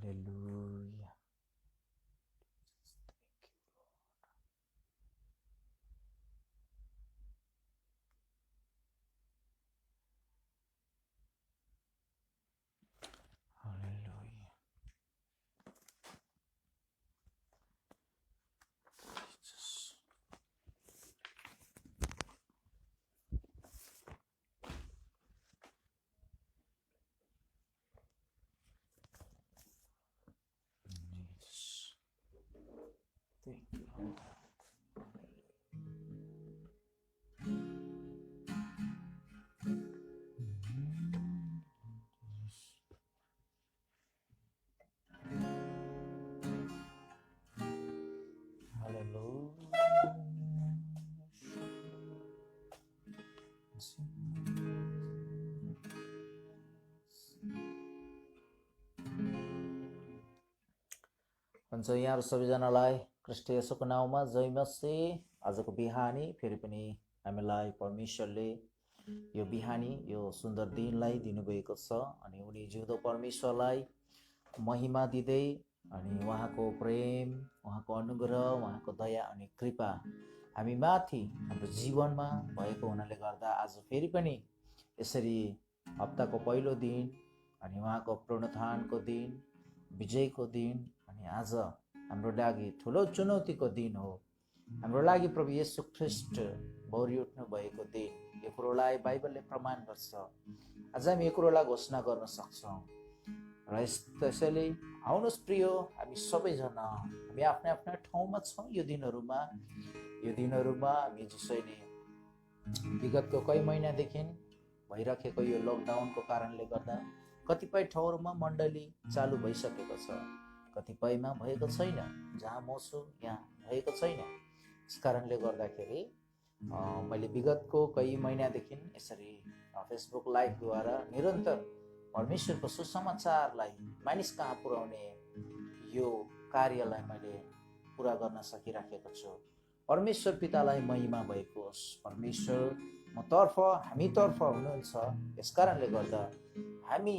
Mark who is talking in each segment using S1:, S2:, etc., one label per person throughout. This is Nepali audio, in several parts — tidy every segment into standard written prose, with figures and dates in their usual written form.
S1: Hallelujah. Hallelujah. Jesus. Jesus. Thank you, Lord. हुन्छ, यहाँहरू सबैजनालाई ख्रीष्ट येशूको नाउँमा जय मसीह। आजको बिहानी फेरि पनि हामीलाई परमेश्वरले यो बिहानी यो सुन्दर दिनलाई दिनुभएको छ अनि उनी जिउँदो परमेश्वरलाई महिमा दिँदै अनि उहाँको प्रेम, उहाँको अनुग्रह, उहाँको दया अनि कृपा हामी माथि हाम्रो जीवनमा भएको हुनाले गर्दा आज फेरि पनि यसरी हप्ताको पहिलो दिन अनि उहाँको पुनरुत्थानको दिन, विजयको दिन अनि आज हाम्रो लागि ठुलो चुनौतीको दिन हो। हाम्रो लागि प्रभु येशू ख्रीष्ट भरि उठ्नु भएको दिन, यो कुरोलाई बाइबलले प्रमाण गर्छ। आज हामी यो कुरोलाई घोषणा गर्न सक्छौँ र त्यसैले आउनुहोस् प्रिय, हामी सबैजना हामी आफ्नै आफ्नै ठाउँमा छौँ। यो दिनहरूमा हामी जसैले विगतको कई महिनादेखि भइराखेको यो लकडाउनको कारणले गर्दा कतिपय ठाउँहरूमा मण्डली चालु भइसकेको छ, कतिपयमा भएको छैन। जहाँ म छु यहाँ भएको छैन। यस कारणले गर्दाखेरि मैले विगतको कई महिनादेखि यसरी फेसबुक लाइभद्वारा निरन्तर परमेश्वरको सुसमाचारलाई मानिस कहाँ पुर्याउने यो कार्यलाई मैले पुरा गर्न सकिराखेको छु। परमेश्वर पितालाई महिमा भएको होस्। परमेश्वर हामीतर्फ हुनुहुन्छ। यस कारणले गर्दा हामी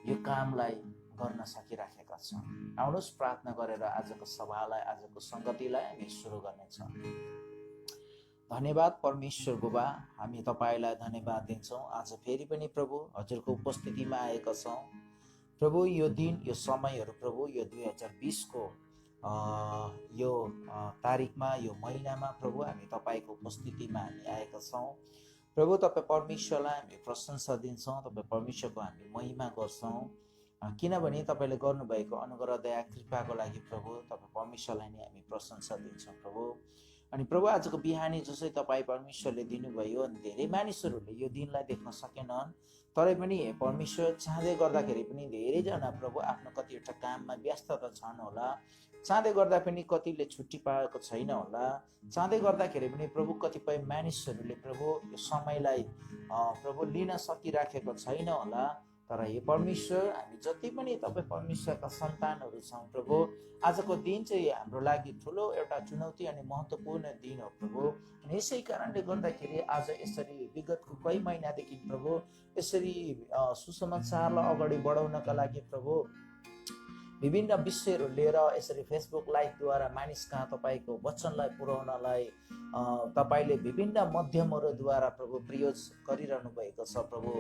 S1: यो कामलाई गर्न सकिराखेका छौँ। आउनुहोस् प्रार्थना गरेर आजको सभालाई, आजको सङ्गतिलाई हामी सुरु गर्नेछौँ। धन्यवाद परमेश्वर बुबा, हामी तपाईँलाई धन्यवाद दिन्छौँ। आज फेरि पनि प्रभु हजुरको उपस्थितिमा आएका छौँ। प्रभु यो दिन, यो समयहरू प्रभु यो 2020 को यो तारिकमा, यो महिनामा प्रभु हामी तपाईँको उपस्थितिमा हामी आएका छौँ। प्रभु तपाईँ परमेश्वरलाई हामी प्रशंसा दिन्छौँ। तपाईँ परमेश्वरको हामी महिमा गर्छौँ, किनभने तपाईँले गर्नुभएको अनुग्रह दया कृपाको लागि प्रभु तपाईँ परमेश्वरलाई नै हामी प्रशंसा दिन्छौँ प्रभु। अनि प्रभु आजको बिहानी जसै तपाईँ परमेश्वरले दिनुभयो, अनि धेरै मानिसहरूले यो दिनलाई देख्न सकेनन्, तरै पनि परमेश्वर चाहँदै गर्दाखेरि पनि धेरैजना प्रभु आफ्नो कतिवटा काममा व्यस्तता छन् होला, चाहँदै गर्दा पनि कतिले छुट्टी पाएको छैन होला, चाहँदै गर्दाखेरि पनि प्रभु कतिपय मानिसहरूले प्रभु यो समयलाई प्रभु लिन सकिराखेको छैन होला। तर यो परमेश्वर, हामी जति पनि तपाईँ परमेश्वरका सन्तानहरू छौँ प्रभु, आजको दिन चाहिँ हाम्रो लागि ठुलो एउटा चुनौती अनि महत्त्वपूर्ण दिन हो प्रभु। अनि यसै कारणले गर्दाखेरि आज यसरी विगतको कई महिनादेखि प्रभु यसरी सुसमाचारलाई अगाडि बढाउनका लागि प्रभु विभिन्न विषयहरू लिएर यसरी फेसबुक लाइभद्वारा मानिस कहाँ तपाईँको वचनलाई पुर्याउनलाई तपाईँले विभिन्न माध्यमहरूद्वारा प्रभु प्रयोग गरिरहनु भएको छ प्रभु।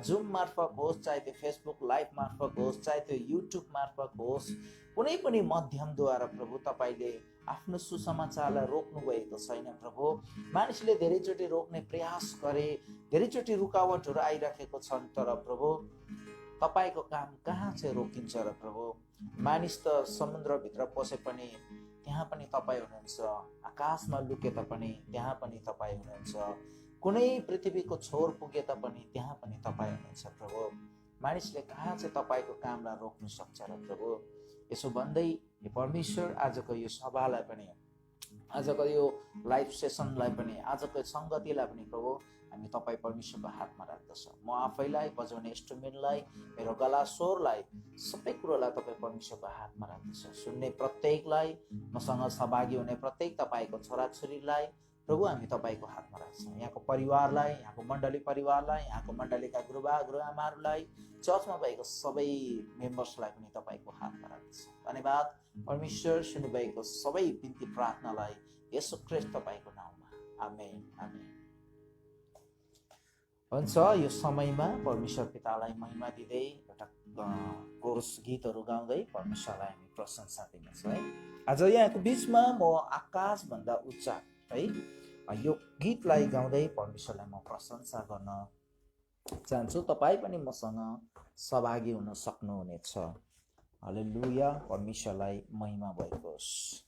S1: जुम मार्फत होस्, चाहे त्यो फेसबुक लाइभ मार्फत होस्, चाहे त्यो युट्युब मार्फत होस्, कुनै पनि माध्यमद्वारा प्रभु तपाईँले आफ्नो सुसमाचारलाई रोक्नु भएको छैन प्रभु। मानिसले धेरैचोटि रोक्ने प्रयास गरे, धेरैचोटि रुकावटहरू आइराखेको छन्, तर प्रभु तपाईँको काम कहाँ चाहिँ रोकिन्छ र प्रभु। मानिस त समुद्रभित्र पसे पनि त्यहाँ पनि तपाईँ हुनुहुन्छ, आकाशमा लुके तापनि त्यहाँ पनि तपाईँ हुनुहुन्छ, कुनै पृथ्वीको छोर पुगे तापनि त्यहाँ पनि तपाईँ हुनुहुन्छ प्रभु। मानिसले कहाँ चाहिँ तपाईँको कामलाई रोक्नु सक्छ र प्रभु। यसो भन्दै परमेश्वर आजको यो सभालाई पनि आजको यो लाइभ सेसनलाई पनि, आजको सङ्गतिलाई पनि प्रभु हामी तपाईँ परमेश्वरको हातमा राख्दछौँ। म आफैलाई, बजाउने इन्स्ट्रुमेन्टलाई, मेरो गला स्वरलाई, सबै कुरोलाई तपाईँ परमेश्वरको हातमा राख्दछौँ। सुन्ने प्रत्येकलाई, मसँग सहभागी हुने प्रत्येक तपाईँको छोराछोरीलाई प्रभु हामी तपाईँको हातमा राख्छौँ। यहाँको परिवारलाई, यहाँको मण्डली परिवारलाई, यहाँको मण्डलीका गुरुबा गुरुआमाहरूलाई, चर्चमा भएको सबै मेम्बर्सलाई पनि तपाईँको हातमा राख्दछौँ। धन्यवाद परमेश्वर, सुन्नुभएको सबै बिन्ती प्रार्थनालाई येशू ख्रीष्ट तपाईँको नाउँमा, आमेन आमेन। हुन्छ, यो समयमा परमेश्वर पितालाई महिमा दिँदै एउटा कोरस गीतहरू गाउँदै परमेश्वरलाई हामी प्रशंसा दिनेछौँ है। आज यहाँको बिचमा म आकाशभन्दा उच्च है यो गीतलाई गाउँदै परमेश्वरलाई म प्रशंसा गर्न चाहन्छु। तपाईँ पनि मसँग सहभागी हुन सक्नुहुनेछ। हालेलुया, परमेश्वरलाई महिमा भएको होस्।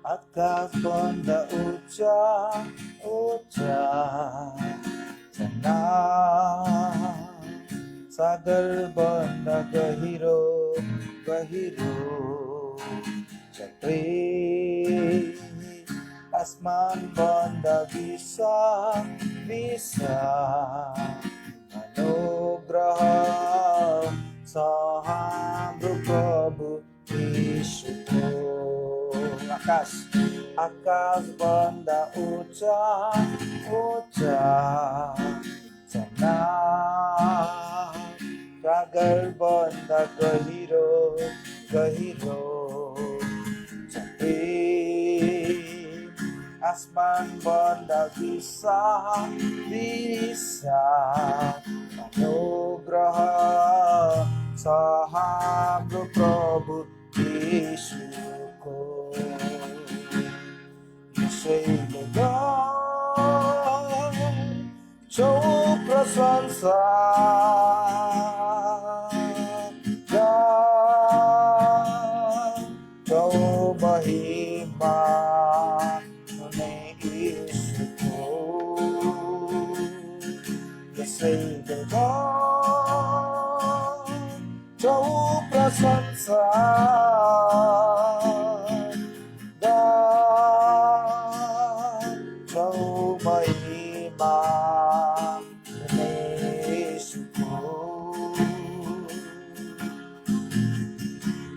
S1: आकाशभन्दा उच्च उच्च छन्, सागरभन्दा गहिरो गहिरो छ, आसमानभन्दा विशाल विशाल अनुग्रह छ हाम्रो प्रभु यीशुको। आकाशभन्दा उच्च उच्च छन्, सागरभन्दा गहिरो गहिरो छ, आसमानभन्दा विशाल विशाल अनुग्रह छ हाम्रो प्रभु यीशुको। यसैले गर्छौ प्रशंसा, गर्छौ महिमा हुने यीशुको। यसैले गर्छौ प्रशंसा,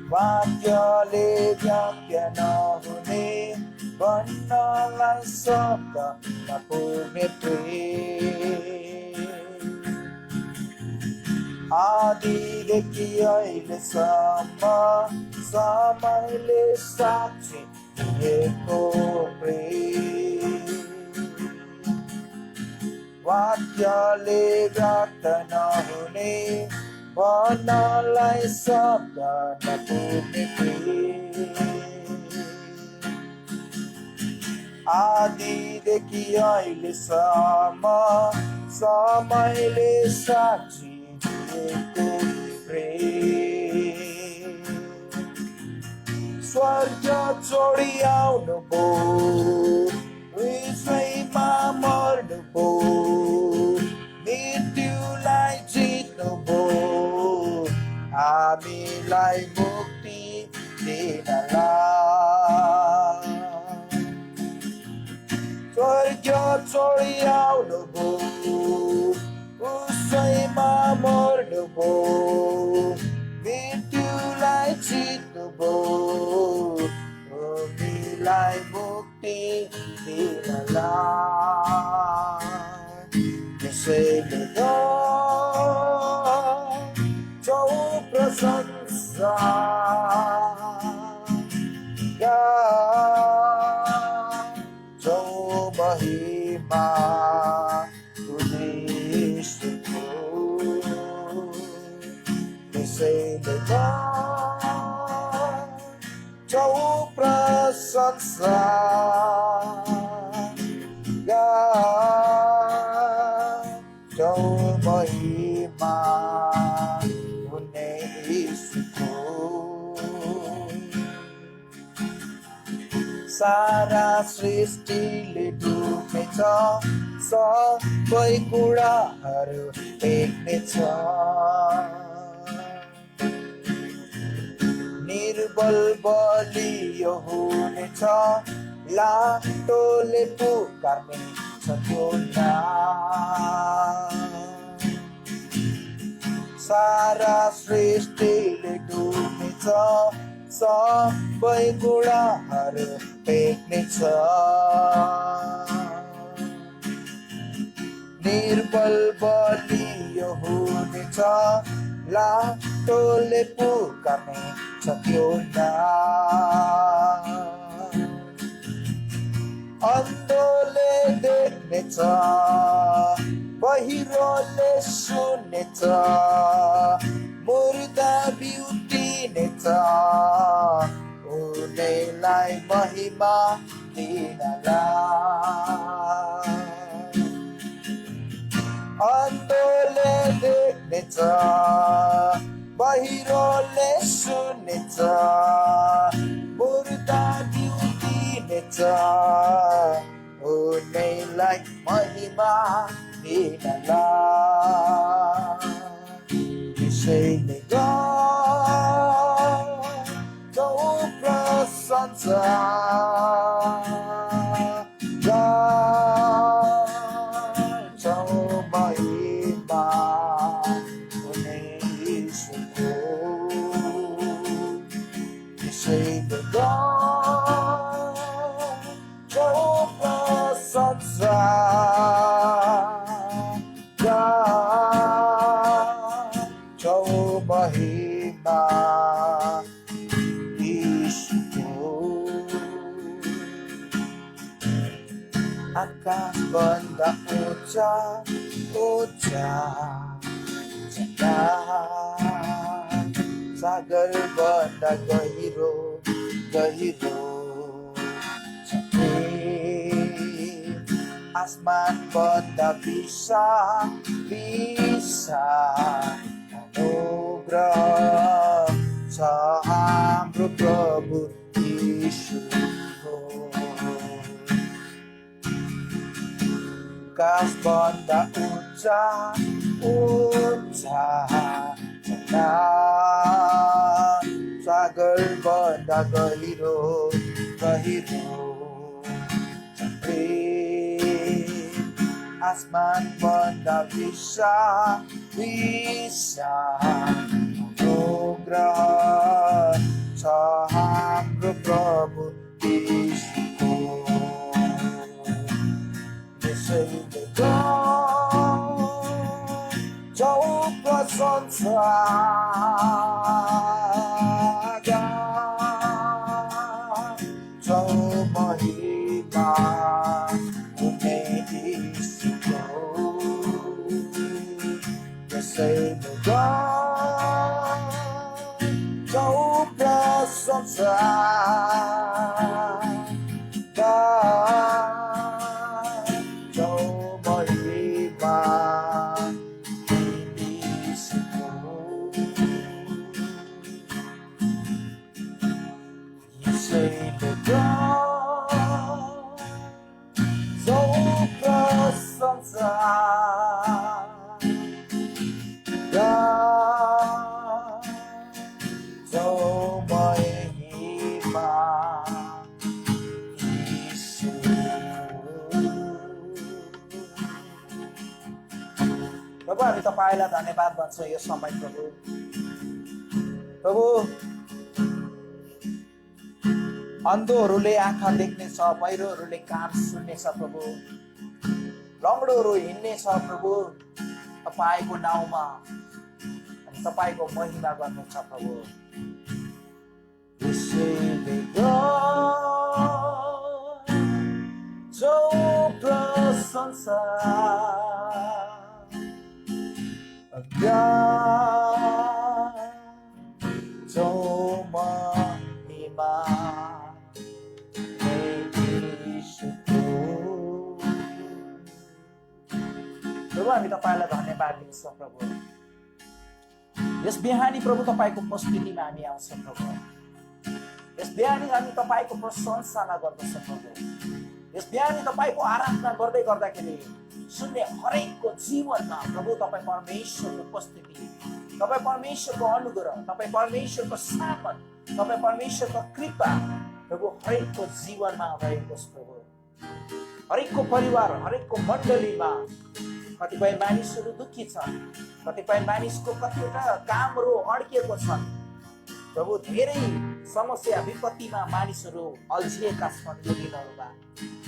S1: वाक्यले व्याख्या नहुने, भन्नलाई शब्द नपुग्ने प्रेम, आदिदेखि अहिलेसम्म समयले साक्षी दिएको प्रेम, वाक्यले व्याख्या नहुने, भन्नलाई शब्द नपुग्ने प्रेम, आदिदेखि अहिलेसम्म समयले साक्षी दिएको प्रेम, स्वर्ग छोडी आउनुभयो, हृदयमा मर्नुभयो, मृत्युलाई जित्नुभयो, हामीलाई मुक्ति दिनलाई। स्वर्ग छोडी आउनुभयो, उसैमा मर्नुभयो, मृत्युलाई जित्नुभयो, हामीलाई मुक्ति दिनलाई। यसैले गर्छौ प्रशंसा, गर्छौ महिमा हुने यीशुको। यसैले गर्छौ प्रशंसा, गर्छौ महिमा हुने यीशुको। सारा सृष्टिले डुब्नेछ सबै कुराहरू देख्नेछ निर्बल बलियो हुनेछ लाटोले पुकार्ने छ त्यो नाम सारा सृष्टिले डुब्नेछ सबै कुराहरू देख्नेछ निर्बल बलियो हुनेछ लाटोले पुकार्ने छ त्यो नाम अन्धोले देख्नेछ बहिरोले सुन्नेछ मुर्दा बिउतिनेछ उनीलाई महिमा दिनलाई अन्धोले देख्नेछ बहिरोले सुन्नेछ मुर्दा बिउतिनेछ उनीलाई महिमा त्यसैले गाउँछौ प्रशंसा गाउँछौ महिमा हुने यीशुको त्यसैले गाउँछौ प्रशंसा महिमा यीशुको आकाशभन्दा उच्चा उच्चा सागरभन्दा गहिरो गहिरो आसमानभन्दा विशाल विशाल अनुग्रह छ हाम्रो प्रभु यीशुको आकाशभन्दा उच्चा उच्चा सागरभन्दा गहिरो गहिरो आसमानभन्दा विशाल विशाल अनुग्रह छ हाम्रो प्रभु यीशुको त्यसैले गाउँछौ प्रशंसा गाउँछौ महिमा हुने यीशुको त्यसैले गाउँछौ प्रशंसा गाउँछौ महिमा यीशुको त्यसैले गाउँछौ प्रशंसा गाउँछौ महिमा प्रभु हामी तपाईँलाई धन्यवाद भन्छौँ यो समय प्रभु प्रभु अन्धोहरूले आँखा देख्नेछ बहिरोहरूले कान सुन्नेछ प्रभु लङ्गडोहरू हिँड्नेछ प्रभु तपाईँको नाउँमा अनि तपाईँको महिमा गर्नेछ प्रभु त्यसैले गाउँछौ प्रशंसा गाउँछौ महिमा प्रभु हामी तपाईँलाई धन्यवाद दिन्छौँ प्रभु यस बिहानी प्रभु तपाईँको उपस्थितिमा हामी आउँछौँ प्रभु यस बिहानी हामी तपाईको प्रशंसा गर्दछौँ प्रभु। यस बिहानी तपाईको आराधना गर्दै गर्दाखेरि सुन्ने हरेकको जीवनमा प्रभु तपाईँ परमेश्वरको उपस्थिति, तपाईँ परमेश्वरको अनुग्रह, तपाईँ परमेश्वरको शासन, तपाईँ परमेश्वरको कृपा प्रभु हरेकको जीवनमा रहेको प्रभु। हरेकको परिवार, हरेकको मण्डलीमा कतिपय मानिसहरू दुःखी छन्, कतिपय मानिसको कतिवटा कामहरू अड्किएको छन् प्रभु। धेरै समस्या विपत्तिमा मानिसहरू अल्झिएका छन् यो दिनहरूमा।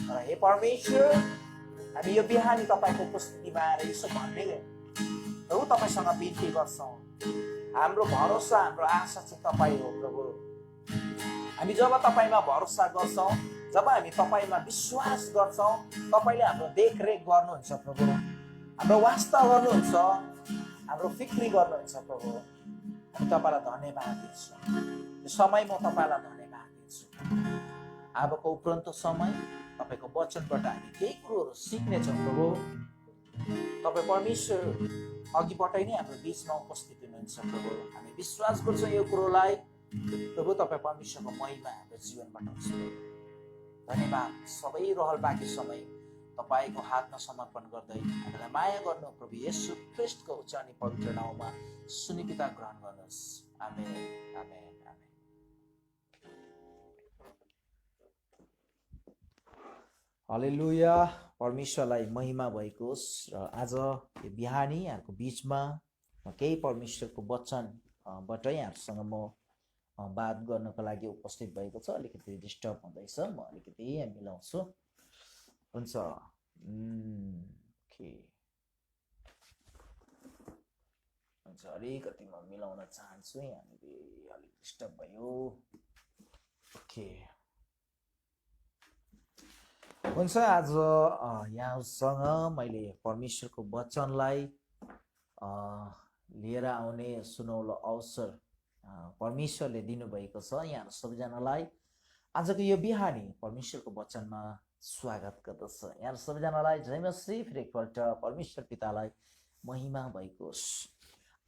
S1: तर हे परमेश्वर, हामी यो बिहानी तपाईको उपस्थितिमा आएर यसो भन्ने प्रभु तपाईसँग बिन्ती गर्छौँ। हाम्रो भरोसा, हाम्रो आशा चाहिँ तपाईँ हो प्रभु। हामी जब तपाईमा भरोसा गर्छौँ, जब हामी तपाईमा विश्वास गर्छौँ, तपाईले हाम्रो देखरेख गर्नुहुन्छ प्रभु, हाम्रो वास्ता गर्नुहुन्छ, हाम्रो फिक्री गर्नुहुन्छ प्रभु। हामी तपाईलाई धन्यवाद दिन्छौँ। यो समय म तपाईलाई धन्यवाद दिन्छु। अबको उपरन्त समय तपाईको वचनबाट हामी केही कुरोहरू सिक्नेछौँ प्रभु। तपाईँ परमेश्वर अघिबाटै नै हाम्रो बिचमा उपस्थित हुनुहुन्छ प्रभु। हामी विश्वास गर्छौँ यो कुरोलाई प्रभु, तपाईँ परमेश्वरको महिमा हाम्रो जीवनबाट हुन्छ। धन्यवाद। सबै रहल बाँकी समय तपाईको हातमा समर्पण गर्दै हामीलाई माया गर्नु प्रभु येशू ख्रीष्टको उच्च अनि पवित्र नाममा सुनि पिता ग्रहण गर्नुहोस्। आमेन, आमेन, आमेन। हालेलुया। परमेश्वरलाई महिमा भएको होस्। र आज यो बिहानी यहाँको बिचमा केही परमेश्वरको वचनबाटै यहाँहरूसँग म बात गर्नको लागि उपस्थित भएको छ। अलिकति डिस्टर्ब हुँदैछ, म अलिकति यहाँ मिलाउँछु। हुन्छ। हुन्छ, अलिकति म मिलाउन चाहन्छु। यहाँनिर अलिक डिस्टर्ब भयो। ओके, हुन्छ। आज यहाँसँग मैले परमेश्वरको वचनलाई लिएर आउने सुनौलो अवसर परमेश्वरले दिनुभएको छ। यहाँहरू सबैजनालाई आजको यो बिहानी परमेश्वरको वचनमा स्वागत गर्दछ। यहाँहरू सबैजनालाई जय मसीह। फेरि एकपल्ट परमेश्वर पितालाई महिमा भएको होस्।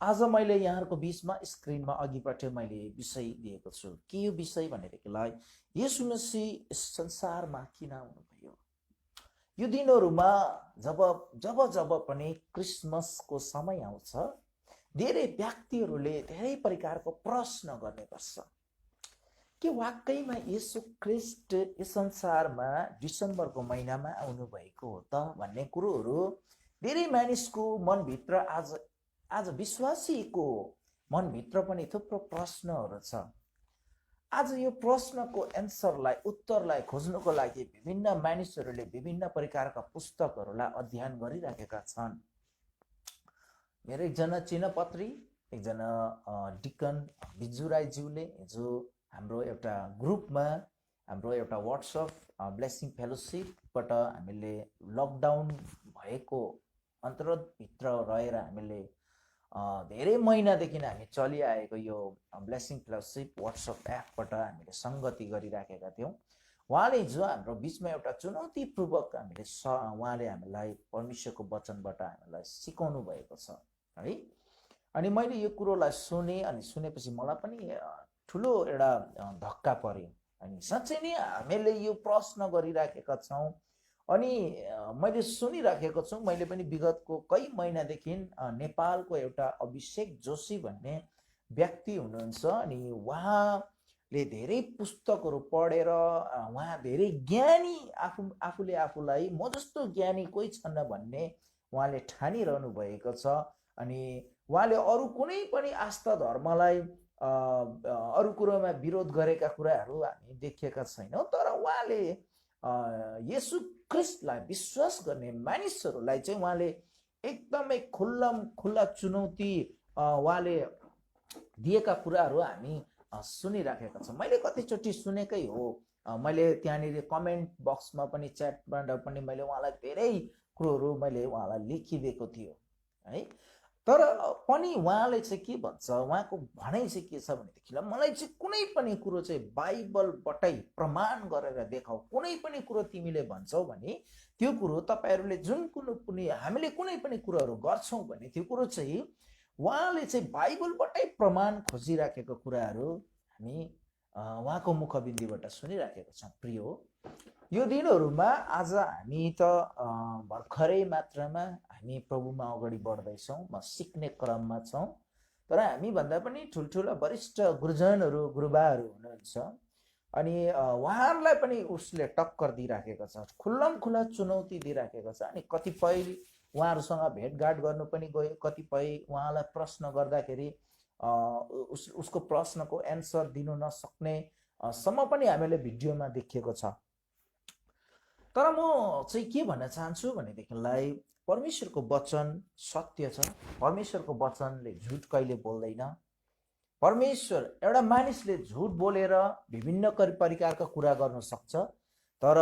S1: आज मैले यहाँहरूको बिचमा स्क्रिनमा अघिबाट मैले विषय दिएको छु। के यो विषय भनेदेखिलाई येशू मसीह संसारमा किन आउनुभयो। यो दिनहरूमा जब जब जब पनि क्रिसमसको समय आउँछ, धेरै व्यक्तिहरूले धेरै प्रकारको प्रश्न गर्ने गर्छ कि वाकैमा येशू ख्रीष्ट यस संसारमा डिसेम्बरको महिनामा आउनुभएको हो त भन्ने कुरोहरू धेरै मानिसको मनभित्र आज विश्वासीको मनभित्र पनि थुप्रो प्रश्नहरू छ। आज यो प्रश्नको एन्सरलाई, उत्तरलाई खोज्नुको लागि विभिन्न मानिसहरूले विभिन्न प्रकारका पुस्तकहरूलाई अध्ययन गरिराखेका छन्। मेरो एकजना चिनपत्री, एकजना डिकन बिजु राईज्यूले हिजो हाम्रो एउटा ग्रुपमा, हाम्रो एउटा व्हाट्सएप ब्लेसिङ फेलोसिपबाट हामीले लकडाउन भएको अन्तर्भित्र रहेर हामीले धेरै महिनादेखि हामी चलिआएको यो ब्लेसिङ फेलोसिप व्हाट्सएप एपबाट हामीले सङ्गति गरिराखेका थियौँ। उहाँले हिजो हाम्रो बिचमा एउटा चुनौतीपूर्वक उहाँले हामीलाई परमेश्वरको वचनबाट हामीलाई सिकाउनु भएको छ है। अनि मैले यो कुरोलाई सुने, अनि सुनेपछि मलाई पनि ठुलो एउटा धक्का पर्यो। अनि साँच्चै नै हामीले यो प्रश्न गरिराखेका छौँ, अनि मैले सुनिराखेको छु। मैले पनि विगतको कई महिनादेखि नेपालको एउटा अभिषेक जोशी भन्ने व्यक्ति हुनुहुन्छ, अनि उहाँले धेरै पुस्तकहरू पढेर उहाँ धेरै ज्ञानी, आफूले आफूलाई म जस्तो ज्ञानी कोही छैन भन्ने उहाँले ठानिरहनु भएको छ। अनि उहाँले अरू कुनै पनि आस्था धर्मलाई अरू कुरोमा विरोध गरेका कुराहरू हामी देखेका छैनौँ। तर उहाँले येशू ख्रीष्टलाई विश्वास गर्ने मानिसहरूलाई चाहिँ उहाँले एकदमै खुल्ला चुनौती उहाँले दिएका कुराहरू हामी सुनिराखेका छौँ। मैले कतिचोटि सुनेकै हो। मैले त्यहाँनिर कमेन्ट बक्समा पनि, च्याटबाट पनि मैले उहाँलाई धेरै कुरोहरू मैले उहाँलाई लेखिदिएको थियो है। तर पनि उहाँले चाहिँ के भन्छ, उहाँको भनाइ चाहिँ के छ भनेदेखिलाई मलाई चाहिँ कुनै पनि कुरो चाहिँ बाइबलबाटै प्रमाण गरेर देखाऊ। कुनै पनि कुरो तिमीले भन्छौ भने त्यो कुरो तपाईँहरूले जुन कुनै हामीले कुनै पनि कुरोहरू गर्छौँ भने त्यो कुरो चाहिँ उहाँले चाहिँ बाइबलबाटै प्रमाण खोजिराखेको कुराहरू हामी उहाँको मुखबिन्दीबाट सुनिराखेका छौँ। प्रिय यो दिनहरूमा आज हामी त भर्खरै मात्रामा हामी प्रभुमा अगाडि बढ्दैछौँ, सिक्ने क्रममा छौँ। तर हामी भन्दा पनि ठुल्ठुला वरिष्ठ गुरुजनहरू गुरुबाहरू हुनुहुन्छ, अनि उहाँहरूलाई पनि उसले टक्कर दिइराखेको छ, खुल्लम खुल्ला चुनौती दिइराखेको छ। अनि कतिपय उहाँहरूसँग भेटघाट गर्नु पनि गयो, कतिपय उहाँलाई प्रश्न गर्दाखेरि उसको प्रश्नको एन्सर दिनु नसक्ने सम्म पनि हामीले भिडियोमा देखिएको छ। तर म चाहिँ के भन्न चाहन्छु भनेदेखिलाई, परमेश्वरको वचन सत्य छ। परमेश्वरको वचनले झुट कहिले बोल्दैन। परमेश्वर एउटा मानिसले झुट बोलेर विभिन्न प्रकारका कुरा गर्न सक्छ, तर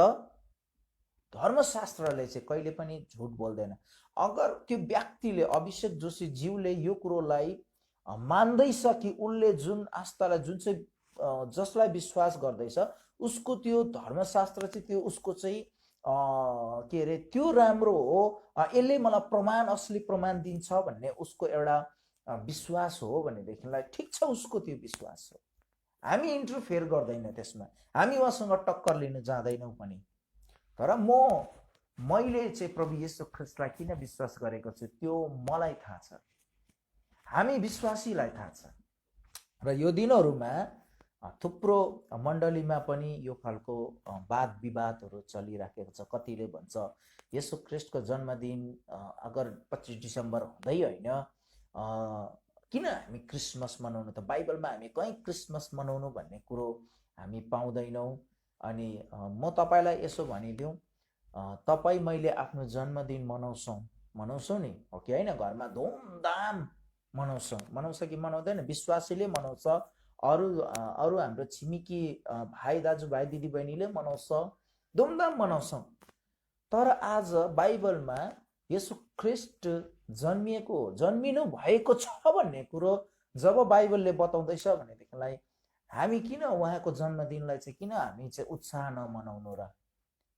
S1: धर्मशास्त्रले चाहिँ कहिले पनि झुट बोल्दैन। अगर त्यो व्यक्तिले, अभिषेक जोशी ज्यूले यो कुरोलाई मान्दैछ कि उसले जुन आस्थालाई, जुन चाहिँ जसलाई विश्वास गर्दैछ, उसको त्यो धर्मशास्त्र चाहिँ त्यो उसको चाहिँ के अरे त्यो राम्रो हो, यसले मलाई प्रमाण, असली प्रमाण दिन्छ भन्ने उसको एउटा विश्वास हो भनेदेखिलाई ठिक छ, उसको त्यो विश्वास हो। हामी इन्टरफेयर गर्दैन त्यसमा, हामी उहाँसँग टक्कर लिन जाँदैनौँ पनि। तर मैले चाहिँ प्रभु येशू ख्रीष्टलाई किन विश्वास गरेको छु त्यो मलाई थाहा छ, हामी विश्वासीलाई थाहा छ। र यो दिनहरूमा थुप्रो मण्डलीमा पनि यो खालको वाद विवादहरू चलिराखेको छ। कतिले भन्छ येशू ख्रीष्टको जन्मदिन अगर 25 डिसेम्बर हुँदै होइन, किन हामी क्रिसमस मनाउनु त, बाइबलमा हामी कहीँ क्रिसमस मनाउनु भन्ने कुरो हामी पाउँदैनौँ। अनि म तपाईँलाई यसो भनिदिउँ, तपाईँ मैले आफ्नो जन्मदिन मनाउँछौँ नि, हो कि होइन? घरमा धुमधाम मनाउँछ कि मनाउँदैन? विश्वासीले मनाउँछ, अरू हाम्रो छिमेकी भाइ दाजुभाइ दिदीबहिनीले मनाउँछ, धुमधाम मनाउँछौँ। तर आज बाइबलमा येशू ख्रीष्ट जन्मिनु भएको छ भन्ने कुरो जब बाइबलले बताउँदैछ भनेदेखिलाई हामी किन उहाँको जन्मदिनलाई चाहिँ किन हामी चाहिँ उत्साह नमनाउनु र?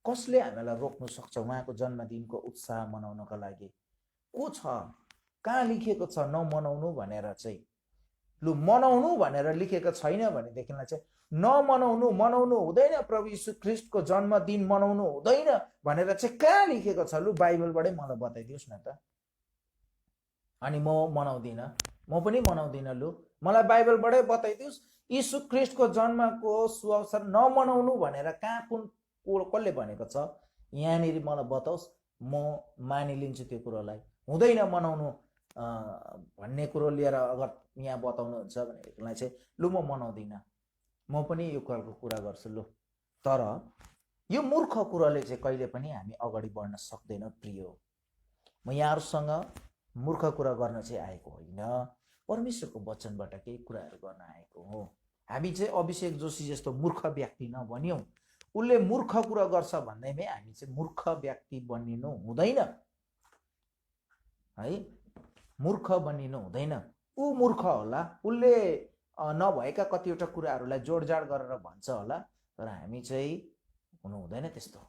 S1: कसले हामीलाई रोक्नु सक्छ उहाँको जन्मदिनको उत्साह मनाउनको लागि? को छ? कहाँ लेखिएको छ नमनाउनु भनेर चाहिँ? लु, मनाउनु भनेर लेखेको छैन भनेदेखिलाई चाहिँ मनाउनु हुँदैन, प्रभु यीशु ख्रीष्टको जन्मदिन मनाउनु हुँदैन भनेर चाहिँ कहाँ लेखेको छ? लु, बाइबलबाटै मलाई बताइदियोस् न त। अनि म पनि मनाउँदिनँ। लु, मलाई बाइबलबाटै बताइदियोस्, यीशु ख्रीष्टको जन्मको सुअवसर नमनाउनु भनेर कहाँ कसले भनेको छ? यहाँनिर मलाई बताओस्, म मानिलिन्छु त्यो कुरोलाई। हुँदैन मनाउनु भन्ने कुरो लिएर अगर यहाँ बताउनुहुन्छ भनेदेखिलाई चाहिँ लु, म मनाउँदिनँ, म पनि यो कुरा गर्छु। लु, तर यो मूर्ख कुराले चाहिँ कहिले पनि हामी अगाडि बढ्न सक्दैनौँ। प्रिय, म यहाँहरूसँग मूर्ख कुरा गर्न चाहिँ आएको होइन, परमेश्वरको वचनबाट केही कुराहरू गर्न आएको हो। हामी चाहिँ अभिषेक जोशी जस्तो मूर्ख व्यक्ति नबन्यौँ। उसले मूर्ख कुरा गर्छ भन्दैमै हामी चाहिँ मूर्ख व्यक्ति बनिनु हुँदैन है, मूर्ख बनिनु हुँदैन। ऊ मूर्ख होला, उसले नभएका कतिवटा कुराहरूलाई जोडजाड गरेर भन्छ होला, तर हामी चाहिँ हुनु हुँदैन त्यस्तो।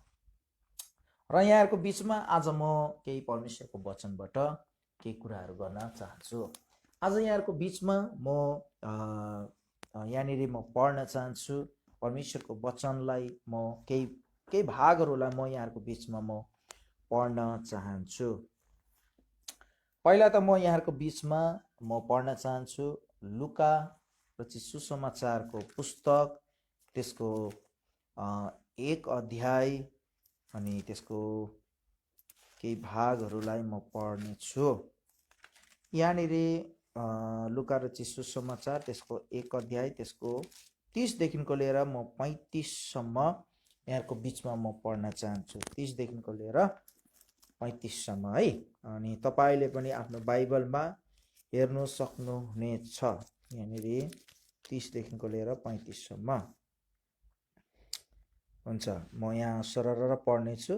S1: र यहाँहरूको बिचमा आज म केही परमेश्वरको वचनबाट केही कुराहरू गर्न चाहन्छु। आज यहाँहरूको बिचमा म यहाँनिर म पढ्न चाहन्छु परमेश्वरको वचनलाई। म केही भागहरूलाई म यहाँहरूको बिचमा म पढ्न चाहन्छु। पहिला त म यहाँहरूको बिचमा म पढ्न चाहन्छु लुका रचित सुसमाचारको पुस्तक, त्यसको 1 अध्याय अनि त्यसको केही भागहरूलाई म पढ्नेछु। यहाँनिर लुका रचित सुसमाचार त्यसको 1 अध्याय त्यसको 30 देखिको लिएर म 35 सम्म यहाँको बिचमा म पढ्न चाहन्छु। 30 देखिको लिएर 35 सम्म है। अनि तपाईले पनि आफ्नो बाइबलमा हेर्नु सक्नुहुनेछ। यहाँनिर 30 देखिको लिएर 35 सम्म हुन्छ। म यहाँ सरर पढ्नेछु।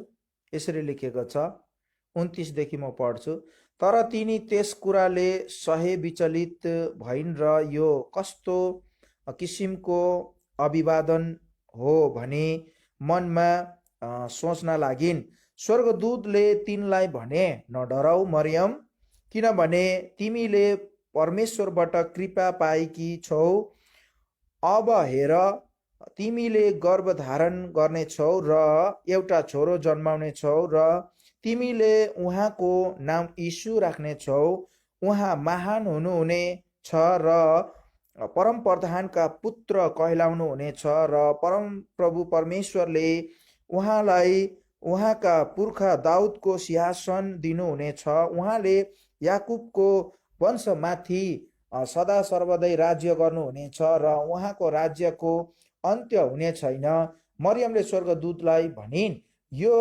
S1: यसरी लेखिएको छ, 29 देखि म पढ्छु। तर तिनी त्यस कुराले सहे विचलित भइन् र यो कस्तो किसिमको अभिवादन हो भनी मनमा सोच्न लागिन्। स्वर्गदूतले तिनलाई भने, नडराऊ मरियम, किनभने तिमीले परमेश्वरबाट कृपा पाएकी छौ।
S2: अब हेर तिमीले गर्भधारण गर्नेछौ र एउटा छोरो जन्माउनेछौ र तिमीले उहाँको नाम यीशु राख्नेछौ। उहाँ महान हुनुहुने छ र परम प्रधानका पुत्र कहलाउनु हुनेछ र परमप्रभु परमेश्वरले उहाँलाई उहाँका पुर्खा दाउदको सिंहासन दिनुहुनेछ। उहाँले याकुबको वंशमाथि सदा सर्वदै राज्य गर्नुहुनेछ र उहाँको राज्यको अन्त्य हुने छैन। मरियमले स्वर्गदूतलाई भनिन्, यो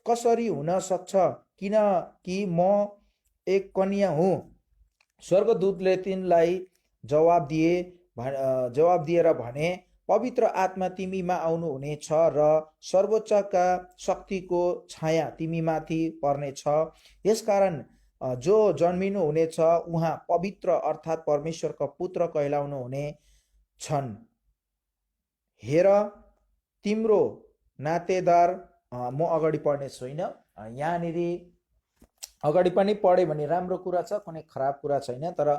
S2: कसरी हुन सक्छ, किनकि म एक कन्या हुँ। स्वर्गदूतले तिनलाई जवाब दिएर भने, पवित्र आत्मा तिमीमा आउनुहुनेछ र सर्वोच्चका शक्तिको छाया तिमीमाथि पर्नेछ। यसकारण जो जन्मिनु हुनेछ उहाँ पवित्र अर्थात् परमेश्वरका पुत्र कहलाउनु हुने छन्। हेर तिम्रो नातेदार, म अगाडि पढ्ने छैन। यहाँनिर अगाडि पनि पढेँ भने राम्रो कुरा छ, कुनै खराब कुरा छैन। तर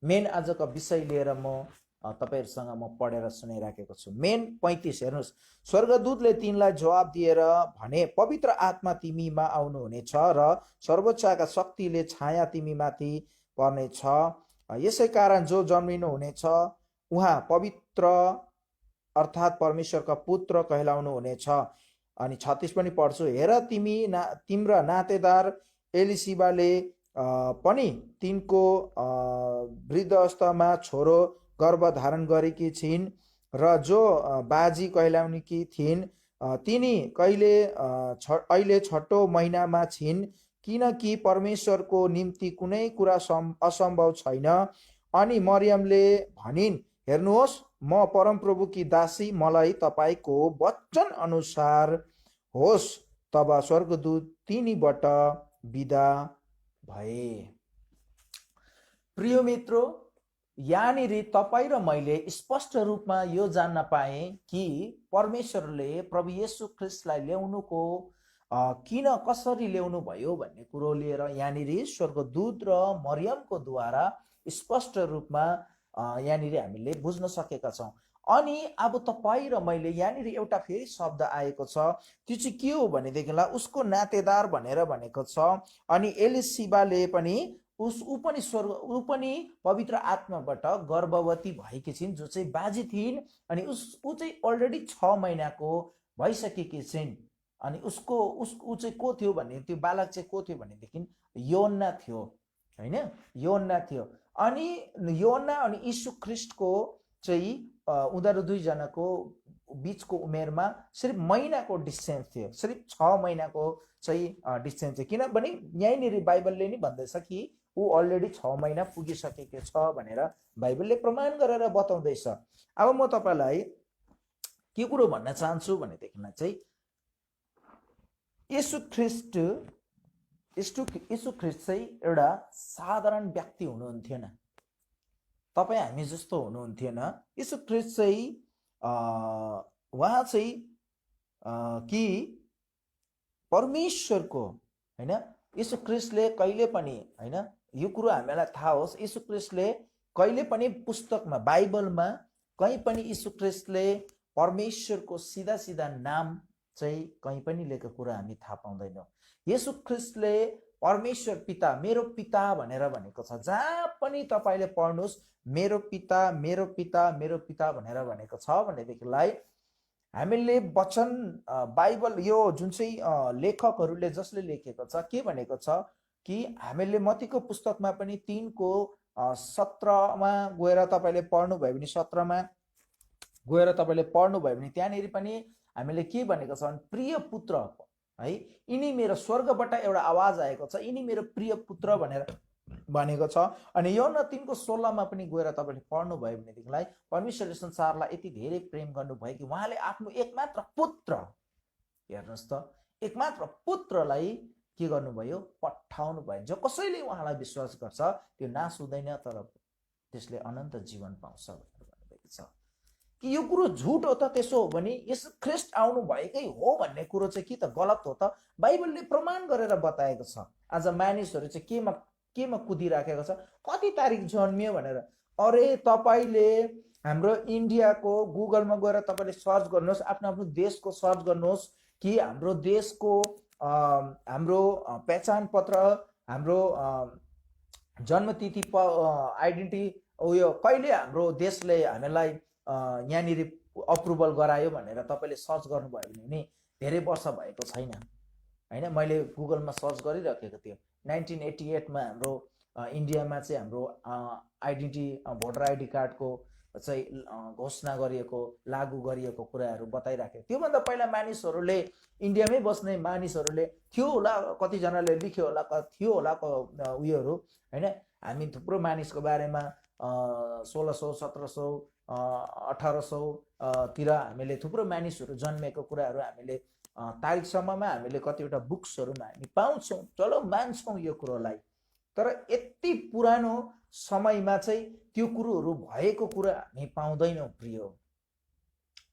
S2: मेन आजको विषय लिएर म तपाईहरुसँग म पढेर सुनाइराखेको छु। मेन 35 हेर्नुहोस्, स्वर्गदूतले तिनलाई जवाब दिएर भने, पवित्र आत्मा तिमीमा आउनुहुनेछ र सर्वोच्चका शक्तिले छाया तिमीमाथि पर्नेछ। यसै कारण जो जन्मिनु हुनेछ उहाँ पवित्र अर्थात् परमेश्वरका पुत्र कहलाउनु हुनेछ। अनि 36 पनि पढ्छु। हेर तिम्रा नातेदार एलिसिबाले पनि तिनको वृद्धावस्थामा छोरो गर्भधारण गरेकी छिन् र जो बाजी कहलाउनेकी थिइन् तिनी अहिले छठौं महिनामा छिन्, किनकि परमेश्वरको निम्ति कुनै कुरा असम्भव छैन। अनि मरियमले भनिन्, हेर्नुहोस् म परमप्रभुकी दासी, मलाई तपाईको वचन अनुसार होस्। तब स्वर्गदूत तिनीबाट बिदा भए। प्रिय मित्रों, यहाँनिर तपाई र मैले स्पष्ट रूपमा यो जान्न पाए कि परमेश्वरले प्रभु येशू ख्रीष्टलाई ल्याउनुको किन कसरी ल्याउनु भयो भन्ने कुरो लिएर यहाँनिर स्वर्गदूत र मरियमको द्वारा स्पष्ट रूपमा यहाँनिर हामीले बुझ्न सकेका छौं। अनि अब तपाई र मैले यहाँनिर एउटा फेरि शब्द आएको छ, त्यो चाहिँ के हो भनेदेखिलाई उसको नातेदार भनेर भनेको छ। अनि एलिसिबाले पनि ऊ पनि पवित्र आत्माबाट गर्भवती भएकी छिन्, जो चाहिँ बाजी थिइन्। अनि ऊ चाहिँ अलरेडी 6 महिनाको भइसकेकी छिन्। अनि ऊ चाहिँ को थियो भने, त्यो बालक चाहिँ को थियो भनेदेखि योन्ना थियो, हैन? योन्ना थियो। अनि योन्ना अनि यीशु ख्रीष्टको चाहिँ उनीहरू दुईजनाको बीचको उमेरमा सिर्फ महिनाको डिस्टेन्स थियो, सिर्फ 6 महिनाको चाहिँ डिस्टेन्स थियो। किनभने यहीँनिर बाइबलले नि भन्दैछ कि ऊ अलरेडी 6 महिना पुगिसकेको छ भनेर बाइबलले प्रमाण गरेर बताउँदैछ। अब म तपाईलाई के कुरो भन्न चाहन्छु भनेदेखिलाई चाहिँ यीशु ख्रीष्ट चाहिँ एउटा साधारण व्यक्ति हुनुहुन्थेन, तपाईँ हामी जस्तो हुनुहुन्थेन। यीशु ख्रीष्ट चाहिँ उहाँ चाहिँ कि परमेश्वरको, हैन? यीशु ख्रीष्टले कहिले पनि, हैन, यो कुरो हामीलाई थाहा होस्, यीशु ख्रीष्टले कहिले पनि पुस्तकमा बाइबलमा कहीँ पनि यीशु ख्रीष्टले परमेश्वरको सीधा सीधा नाम चाहिँ कहीँ पनि लेखेको कुरा हामी थाहा पाउँदैनौँ। यीशु ख्रीष्टले परमेश्वर पिता, मेरो पिता भनेर भनेको छ। जहाँ पनि तपाईले पढ्नुस् मेरो पिता, मेरो पिता, मेरो पिता भनेर भनेको छ भनेदेखिलाई हामीले वचन बाइबल यो जुन चाहिँ लेखकहरूले जसले लेखेको छ के भनेको छ कि हामीले मत्तीको पुस्तकमा पनि 3को 17मा गएर तपाईले पढ्नुभयो भने 17मा गएर तपाईले पढ्नुभयो भने त्यहाँनिर पनि हामीले के भनेको छ भने प्रिय पुत्र है, यिनी मेरो स्वर्गबाट एउटा आवाज आएको छ, यिनी मेरो प्रिय पुत्र भनेर भनेको छ। अनि योहन्ना 3को 16मा पनि गएर तपाईले पढ्नुभयो भनेदेखिलाई परमेश्वरले संसारलाई यति धेरै प्रेम गर्नुभयो कि उहाँले आफ्नो एकमात्र पुत्र, हेर्नुस् त, एकमात्र पुत्रलाई के गर्नुभयो, पठाउनु भयो। जो कसैले उहाँलाई विश्वास गर्छ त्यो नाश हुँदैन तर त्यसले अनन्त जीवन पाउँछ भनेर भन्नुभएको छ। कि यो कुरो झुट हो त? त्यसो हो भने यीशु ख्रीष्ट आउनु भएकै हो भन्ने कुरो चाहिँ के त गलत हो त? बाइबलले प्रमाण गरेर बताएको छ। आज मानिसहरू चाहिँ केमा कुदिराखेको छ, कति तारिक जन्मियो भनेर। अरे तपाईले हाम्रो इन्डियाको गुगलमा गएर तपाईँले सर्च गर्नुहोस्, आफ्नो आफ्नो देशको सर्च गर्नुहोस् कि हाम्रो देशको हाम्रो पहिचान पत्र, हाम्रो जन्मतिथि आइडेन्टिटी उयो कहिले हाम्रो देशले हामीलाई यहाँनिर अप्रुभल गरायो भनेर तपाईँले सर्च गर्नुभयो भने नि धेरै वर्ष भएको छैन होइन। मैले गुगलमा सर्च गरिराखेको थियो 1988मा हाम्रो इन्डियामा चाहिँ हाम्रो आइडेन्टिटी भोटर आइडी कार्डको चाहिँ घोषणा गरिएको लागू गरिएको कुराहरू बताइराखेको। त्योभन्दा पहिला मानिसहरूले इन्डियामै बस्ने मानिसहरूले थियो होला, कतिजनाले लेख्यो होला, थियो होला उयोहरू होइन। हामी थुप्रो मानिसको बारेमा 1600 1700 1800 तिर हामीले थुप्रो मानिसहरू जन्मेको कुराहरू हामीले तारिकसम्ममा हामीले कतिवटा बुक्सहरूमा हामी पाउँछौँ, चलो मान्छौँ यो कुरोलाई। तर यति पुरानो समयमा चाहिँ त्यो कुरोहरू भएको कुरा हामी पाउँदैनौँ प्रिय,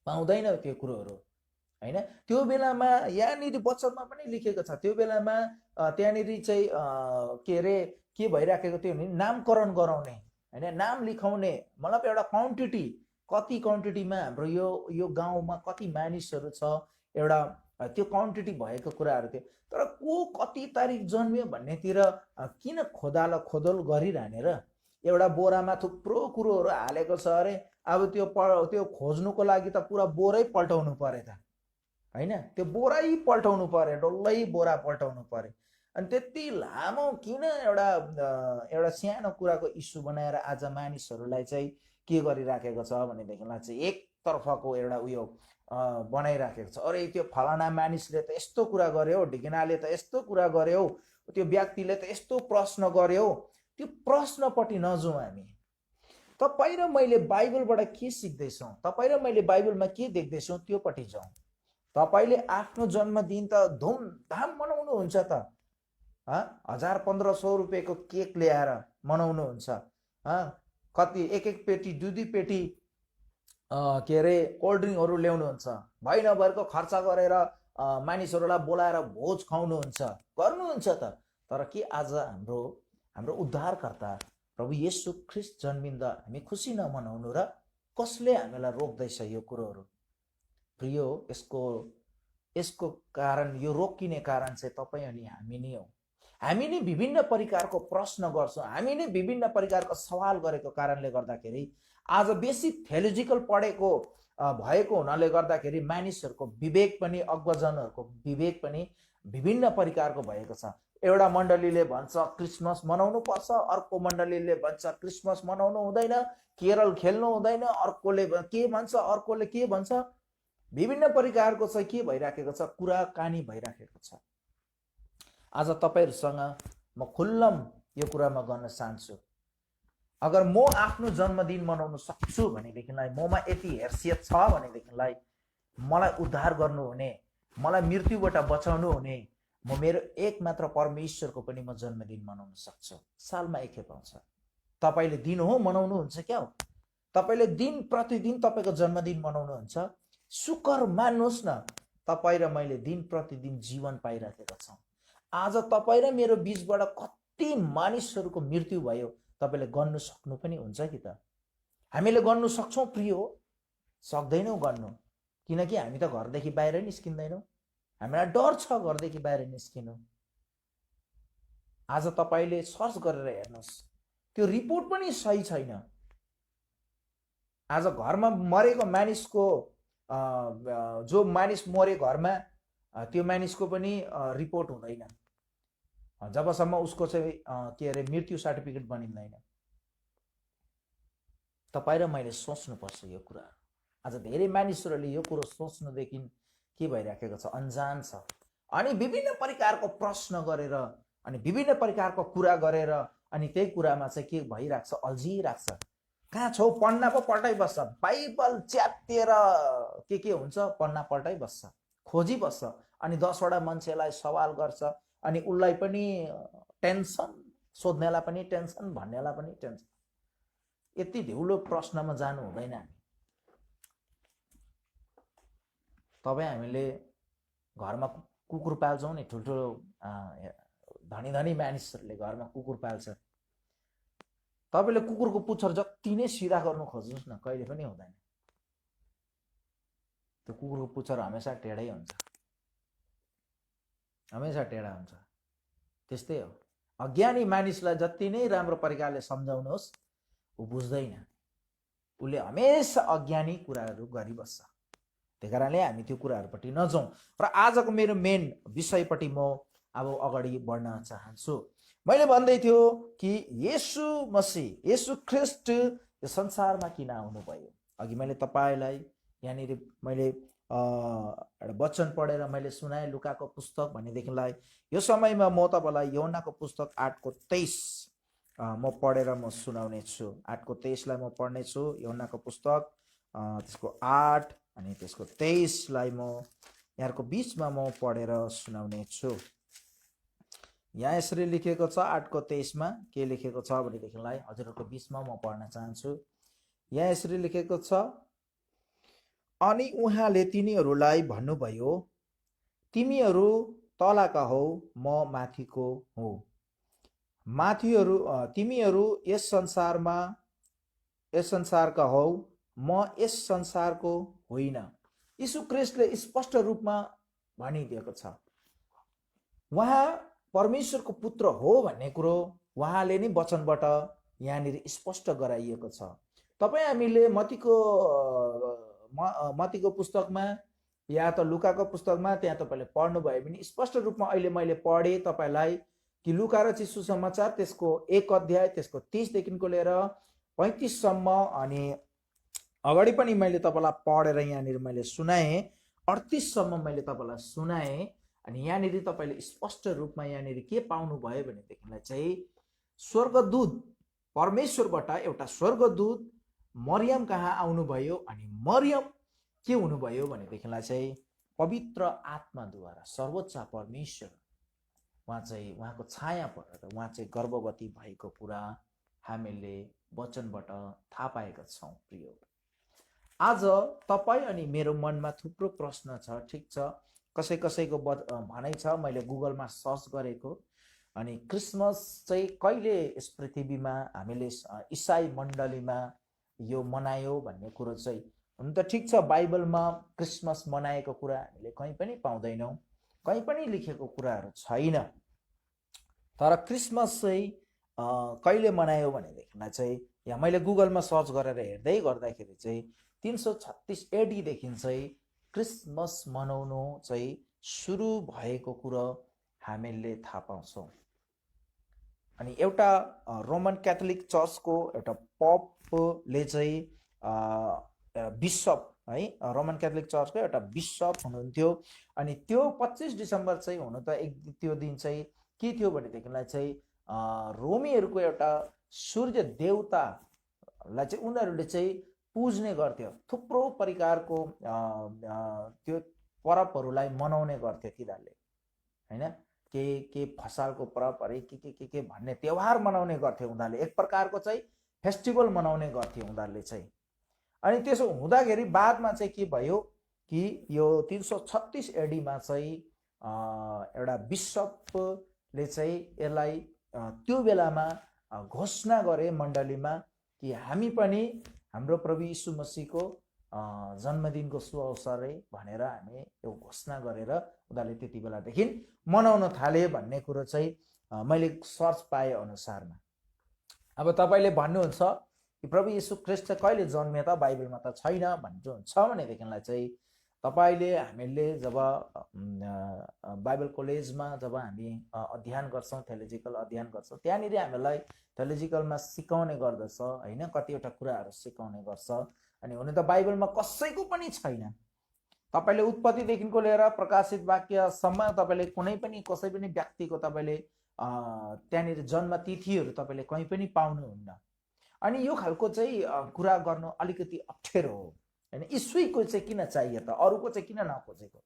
S2: पाउँदैनौँ त्यो कुरोहरू होइन। त्यो बेलामा यहाँनिर वचनमा पनि लेखेको छ, त्यो बेलामा त्यहाँनिर चाहिँ के अरे के भइराखेको थियो भने नामकरण गराउने होइन, नाम लेखाउने, मतलब एउटा क्वान्टिटी, कति क्वान्टिटीमा हाम्रो यो गाउँमा कति मानिसहरू छ एउटा त्यो क्वान्टिटी भएको कुराहरू थियो। तर को कति तारिक जन्मियो भन्नेतिर किन खोदल गरिरहने र एउटा बोरामा थुप्रो कुरोहरू हालेको छ अरे, अब त्यो खोज्नुको लागि त पुरा बोरै पल्टाउनु पर्यो त होइन, त्यो बोरै पल्टाउनु पर्यो, डल्लै बोरा पल्टाउनु पर्यो। अनि त्यति लामो किन एउटा सानो कुराको इस्यु बनाएर आज मानिसहरूलाई चाहिँ के गरिराखेको छ भनेदेखिलाई चाहिँ एकतर्फको एउटा उयो बनाइराखेको छ। अरे त्यो फलाना मानिसले त यस्तो कुरा गर्यो, ढिकिनाले त यस्तो कुरा गर्यो, त्यो व्यक्तिले त यस्तो प्रश्न गर्यो, त्यो प्रश्नपट्टि नजाउँ हामी। तपाईँ र मैले बाइबलबाट के सिक्दैछौँ, तपाईँ र मैले बाइबलमा के देख्दैछौँ त्योपट्टि जाउँ। तपाईँले आफ्नो जन्मदिन त धुमधाम मनाउनुहुन्छ त, 1000-1500 रुपियाँको केक ल्याएर मनाउनुहुन्छ, कति एक पेटी 2 पेटी के अरे कोल्ड ड्रिङ्कहरू ल्याउनुहुन्छ, भइनभरको खर्च गरेर मानिसहरूलाई बोलाएर भोज खुवाउनुहुन्छ, गर्नुहुन्छ त। तर के आज हाम्रो उद्धारकर्ता प्रभु येशू ख्रिस्ट जन्मिँदा हामी खुसी नमनाउनु र कसले हामीलाई रोक्दैछ यो कुरोहरू? प्रिय, यसको कारण, यो रोकिने कारण चाहिँ तपाईँ अनि हामी नै हौ। हामी नै विभिन्न प्रकारको प्रश्न गर्छौँ, हामी नै विभिन्न प्रकारको सवाल गरेको कारणले गर्दाखेरि आज बेसी थियोलोजिकल पढेको भएको हुनाले गर्दाखेरि मानिसहरूको विवेक पनि, अज्ञजनहरूको विवेक पनि विभिन्न प्रकारको भएको छ। एउटा मण्डलीले भन्छ क्रिसमस मनाउनु पर्छ, अर्को मण्डलीले भन्छ क्रिसमस मनाउनु हुँदैन, केरल खेल्नु हुँदैन, अर्कोले के भन्छ, अर्कोले के भन्छ, विभिन्न प्रकारको चाहिँ के भइराखेको छ, कुराकानी भइराखेको छ। आज तपाईँहरूसँग म खुल्लम यो कुरामा गर्न चाहन्छु, अगर म आफ्नो जन्मदिन मनाउन सक्छु भनेदेखिलाई, ममा यति हैसियत छ भनेदेखिलाई, मलाई उद्धार गर्नुहुने, मलाई मृत्युबाट बचाउनु हुने म मेरो एकमात्र परमेश्वरको पनि म जन्मदिन मनाउन सक्छु। सालमा एकखेप आउँछ। तपाईँले दिन हो मनाउनुहुन्छ क्या हो, तपाईँले दिन प्रतिदिन तपाईँको जन्मदिन मनाउनुहुन्छ, शुक्र मान्नुहोस् न, तपाईँ र मैले दिन प्रतिदिन जीवन पाइराखेका छौँ। आज तपाईँ र मेरो बीचबाट कति मानिसहरूको मृत्यु भयो तपाईँले गर्नु सक्नु पनि हुन्छ कि त? हामीले गर्नु सक्छौँ प्रिय हो? सक्दैनौँ गर्नु, किनकि हामी त घरदेखि बाहिर निस्किँदैनौँ, हामीलाई डर छ घरदेखि बाहिर निस्किनु। आज तपाईँले सर्च गरेर हेर्नुहोस्, त्यो रिपोर्ट पनि सही छैन। आज घरमा मरेको मानिसको जो मानिस मरे घरमा, त्यो मानिसको पनि रिपोर्ट हुँदैन जबसम्म उसको चाहिँ के अरे मृत्यु सर्टिफिकेट बनिँदैन। तपाईँ र मैले सोच्नुपर्छ यो कुरा। आज धेरै मानिसहरूले यो कुरो सोच्नुदेखि के भइराखेको छ, अन्जान छ। अनि विभिन्न प्रकारको प्रश्न गरेर, अनि विभिन्न प्रकारको कुरा गरेर, अनि त्यही कुरामा चाहिँ के भइरहेको छ, अल्झिरहेको छ। कहाँ छौ? पन्ना पो पल्टाइबस्छ, बाइबल च्यातेर के हुन्छ, पन्ना पल्टाइबस्छ, खोजिबस्छ, अनि 10वटा मान्छेलाई सवाल गर्छ, अनि उसलाई पनि टेन्सन, सोध्नेलाई पनि टेन्सन, भन्नेलाई पनि टेन्सन। यति ढिउलो प्रश्नमा जानु हुँदैन। हामीले घरमा कुकुर पाल्छौँ नि, ठुल्ठुलो धनी मानिसहरूले घरमा कुकुर पाल्छ।
S1: तपाईँले कुकुरको पुच्छर जति नै सिधा गर्नु खोज्नुहोस् न, कहिले पनि हुँदैन। त्यो कुकुरको पुच्छर हमेसा टेढै हुन्छ, हमेसा टेढा हुन्छ। त्यस्तै हो, अज्ञानी मानिसलाई जति नै राम्रो प्रकारले सम्झाउनुहोस् ऊ बुझ्दैन, उसले हमेसा अज्ञानी कुराहरू गरिबस्छ। त्यही कारणले हामी त्यो कुराहरूपट्टि नजाउँ। र आजको मेरो मेन विषयपट्टि म अब अगाडि बढ्न चाहन्छु। मैले भन्दै थियो कि येशू मसीह, येशू ख्रिस्ट यो संसारमा किन आउनुभयो। अघि मैले तपाईँलाई यहाँनिर मैले एउटा वचन पढेर मैले सुनाएँ, लुकाको पुस्तक भनेदेखिलाई यो समयमा म तपाईँलाई यूहन्नाको पुस्तक 8:23 म पढेर म सुनाउने छु। 8:23 म पढ्नेछु, यूहन्नाको पुस्तक त्यसको 8 अनि त्यसको 23 म यहाँको बिचमा म पढेर सुनाउने छु। यहाँ यसरी लेखेको छ, 8:23 के लेखेको छ भनेदेखिलाई हजुरहरूको बिचमा म पढ्न चाहन्छु। यहाँ यसरी लेखेको छ, अनि उहाँले तिनीहरूलाई भन्नुभयो, तिमीहरू तलका हौ, म माथिको हुँ। तिमीहरू यस संसारका हौ, म यस संसारको होइन। यीशु ख्रिस्टले स्पष्ट रूपमा भनिदिएको छ, उहाँ परमेश्वरको पुत्र हो भन्ने कुरो उहाँले नै वचनबाट यहाँनिर स्पष्ट गराइएको छ। तपाईँ हामीले मत्तीको पुस्तकमा या त लुकाको पुस्तकमा त्यहाँ तपाईँले पढ्नुभयो भने स्पष्ट रूपमा अहिले मैले पढेँ तपाईँलाई कि लुका र सुसमाचार त्यसको 1 अध्याय त्यसको 30 लिएर 35 अनि अगाडि पनि मैले तपाईँलाई पढेर यहाँनिर मैले सुनाएँ, 38 मैले तपाईँलाई सुनाएँ। अनि यहाँनिर तपाईँले स्पष्ट रूपमा यहाँनिर के पाउनुभयो भनेदेखिलाई चाहिँ स्वर्गदूत, परमेश्वरबाट एउटा स्वर्गदूत मरियम कहाँ आउनुभयो। अनि मरियम के हुनुभयो भनेदेखिलाई चाहिँ पवित्र आत्माद्वारा सर्वोच्च परमेश्वर उहाँको छाया परेर उहाँ चाहिँ गर्भवती भएको कुरा हामीले वचनबाट थाहा पाएका छौँ। प्रिय, आज तपाईँ अनि मेरो मनमा थुप्रो प्रश्न छ, ठिक छ, कसैको भनाइ छ, मैले गुगलमा सर्च गरेको। अनि क्रिसमस चाहिँ कहिले यस पृथ्वीमा हामीले इसाई मण्डलीमा यो मनायो भन्ने कुरो चाहिँ हुन त ठिक छ, बाइबलमा क्रिसमस मनाएको कुरा हामीले कहीँ पनि पाउँदैनौँ, कहीँ पनि लेखेको कुराहरू छैन। तर क्रिसमस चाहिँ कहिले मनायो भनेदेखिलाई चाहिँ यहाँ मैले गुगलमा सर्च गरेर हेर्दै गर्दाखेरि चाहिँ 336 एडीदेखि चाहिँ क्रिसमस मनाउनु चाहिँ सुरु भएको कुरो हामीले थाहा पाउँछौँ। अनि एउटा रोमन क्याथोलिक चर्चको एउटा पपले चाहिँ बिशप है, रोमन क्याथोलिक चर्चको एउटा बिशप हुनुहुन्थ्यो। अनि त्यो 25 डिसेम्बर चाहिँ हुनु त त्यो दिन चाहिँ के थियो भनेदेखिलाई चाहिँ रोमीहरूको एउटा सूर्य देवतालाई चाहिँ उनीहरूले चाहिँ पुज्ने गर्थ्यो। थुप्रो प्रकारको त्यो परबहरूलाई मनाउने गर्थ्यो तिनीहरूले, होइन, के फसालको परब अरे के भन्ने त्योहार मनाउने गर्थ्यो उनीहरूले, एक प्रकारको चाहिँ फेस्टिभल मनाउने गर्थ्यो उनीहरूले चाहिँ। अनि त्यसो हुँदाखेरि बादमा चाहिँ के भयो कि यो 336 एडीमा चाहिँ एउटा बिशपले चाहिँ यसलाई त्यो बेलामा घोषणा गरे मण्डलीमा कि हामी पनि हाम्रो प्रभु यीशु मसीहको जन्मदिनको शुभ अवसरै भनेर हामी यो घोषणा गरेर उनीहरूले त्यति बेलादेखि मनाउन थाले भन्ने कुरो चाहिँ मैले सर्च पाए अनुसारमा। अब तपाईँले भन्नुहुन्छ कि प्रभु यीशु ख्रिस्ट कहिले जन्मे त, बाइबलमा त छैन भन्नुहुन्छ भनेदेखिलाई चाहिँ तपाईँले हामीले जब बाइबल कलेजमा जब हामी अध्ययन गर्छौँ, थियोलोजिकल अध्ययन गर्छौँ, त्यहाँनिर हामीलाई थियोलोजिकलमा सिकाउने गर्दछ, होइन, कतिवटा कुराहरू सिकाउने गर्छ। अनि हुन त बाइबलमा कसैको पनि छैन। तपाईँले उत्पत्तिदेखिको लिएर प्रकाशित वाक्यसम्म तपाईँले कुनै पनि कसै पनि व्यक्तिको तपाईँले त्यहाँनिर जन्म तिथिहरू तपाईँले कहीँ पनि पाउनुहुन्न। अनि यो खालको चाहिँ कुरा गर्नु अलिकति अप्ठ्यारो हो, होइन। यीशुको चाहिँ किन चाहियो त, अरूको चाहिँ किन नखोजेको,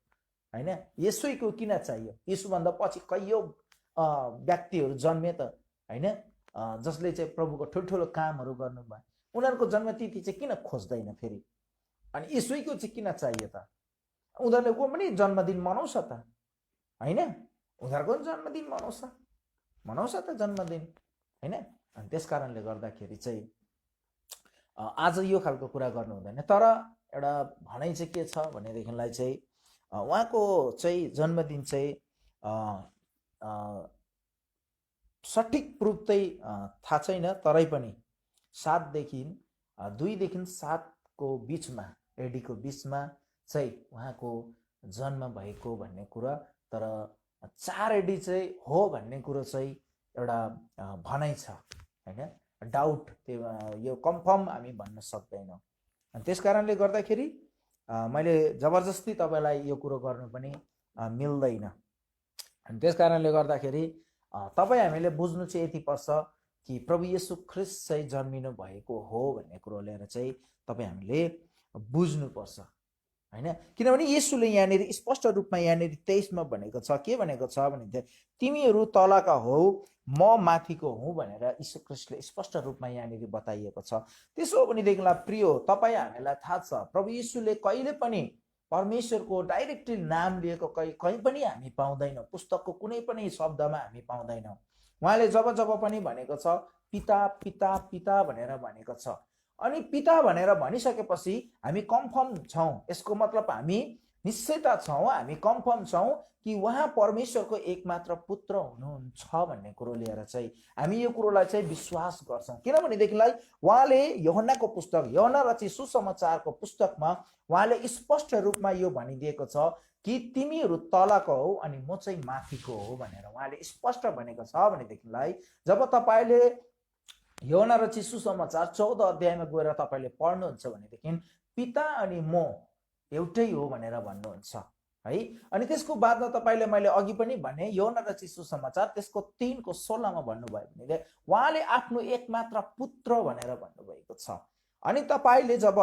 S1: होइन, यीशुको किन चाहियो? यीशुभन्दा पछि कैयौँ व्यक्तिहरू जन्मे त, होइन, जसले चाहिँ प्रभुको ठुल्ठुलो कामहरू गर्नुभयो, उनीहरूको जन्मतिथि चाहिँ किन खोज्दैन फेरि? अनि यीशुको चाहिँ किन चाहियो त? उनीहरूले को पनि जन्मदिन मनाउँछ त, होइन, उनीहरूको पनि जन्मदिन मनाउँछ त जन्मदिन, होइन। अनि त्यस कारणले गर्दाखेरि चाहिँ आज यो खालको कुरा गर्नु हुँदैन। तर एउटा भनाइ चाहिँ के छ भनेदेखिलाई चाहिँ उहाँको चाहिँ जन्मदिन चाहिँ सठिक प्रुफ चाहिँ थाहा छैन, तरै पनि 2देखि 7को बिचमा एडीको बिचमा चाहिँ उहाँको जन्म भएको भन्ने कुरा, तर 4 एडी चाहिँ हो भन्ने कुरो चाहिँ एउटा भनाइ छ हैन, डाउट, त्यो यो कन्फर्म हामी भन्न सक्दैनौँ। अनि त्यस कारणले गर्दाखेरि मैले जबरजस्ती तपाईँलाई यो कुरो गर्नु पनि मिल्दैन। अनि त्यस कारणले गर्दाखेरि तपाईँ हामीले बुझ्नु चाहिँ यति पर्छ कि प्रभु येशू ख्रीष्ट चाहिँ जन्मिनु भएको हो भन्ने कुरो लिएर चाहिँ तपाईँ हामीले बुझ्नुपर्छ हैन। किनभने येशूले यहाँनिर स्पष्ट रूपमा यहाँनिर 23 मा भनेको छ, के भनेको छ भने तिमीहरू तलका हौ म माथिको हुँ भनेर यीशु ख्रीष्टले स्पष्ट रूपमा यहाँनिर बताइएको छ। त्यसो हो भनेदेखिलाई प्रियो तपाईँ हामीलाई थाहा छ प्रभु येशूले कहिले पनि परमेश्वरको डाइरेक्टली नाम लिएको कहीँ पनि हामी पाउँदैनौँ, पुस्तकको कुनै पनि शब्दमा हामी पाउँदैनौँ। उहाँले जब जब पनि भनेको छ पिता पिता पिता भनेर भनेको छ। अनि पिता भनेर भनिसकेपछि हामी कन्फर्म छौँ, यसको मतलब हामी निश्चयता छौँ, हामी कन्फर्म छौँ कि उहाँ परमेश्वरको एकमात्र पुत्र हुनुहुन्छ भन्ने कुरो लिएर चाहिँ हामी यो कुरोलाई चाहिँ विश्वास गर्छौँ। किनभनेदेखिलाई उहाँले यूहन्नाको पुस्तक, यूहन्ना रचित सुसमाचारको पुस्तकमा उहाँले स्पष्ट रूपमा यो भनिदिएको छ कि तिमीहरू तलको हौ अनि म चाहिँ माथिको हो भनेर उहाँले स्पष्ट भनेको छ। भनेदेखिलाई जब तपाईँले यूहन्ना रचित सुसमाचार 14 अध्यायमा गएर तपाईँले पढ्नुहुन्छ भनेदेखि पिता अनि म एउटै हो भनेर भन्नुहुन्छ है। अनि त्यसको बादमा तपाईँले मैले अघि पनि भने यूहन्ना रचित सुसमाचार त्यसको 3:16 मा भन्नुभयो भने उहाँले आफ्नो एकमात्र पुत्र भनेर भन्नुभएको छ। अनि तपाईँले जब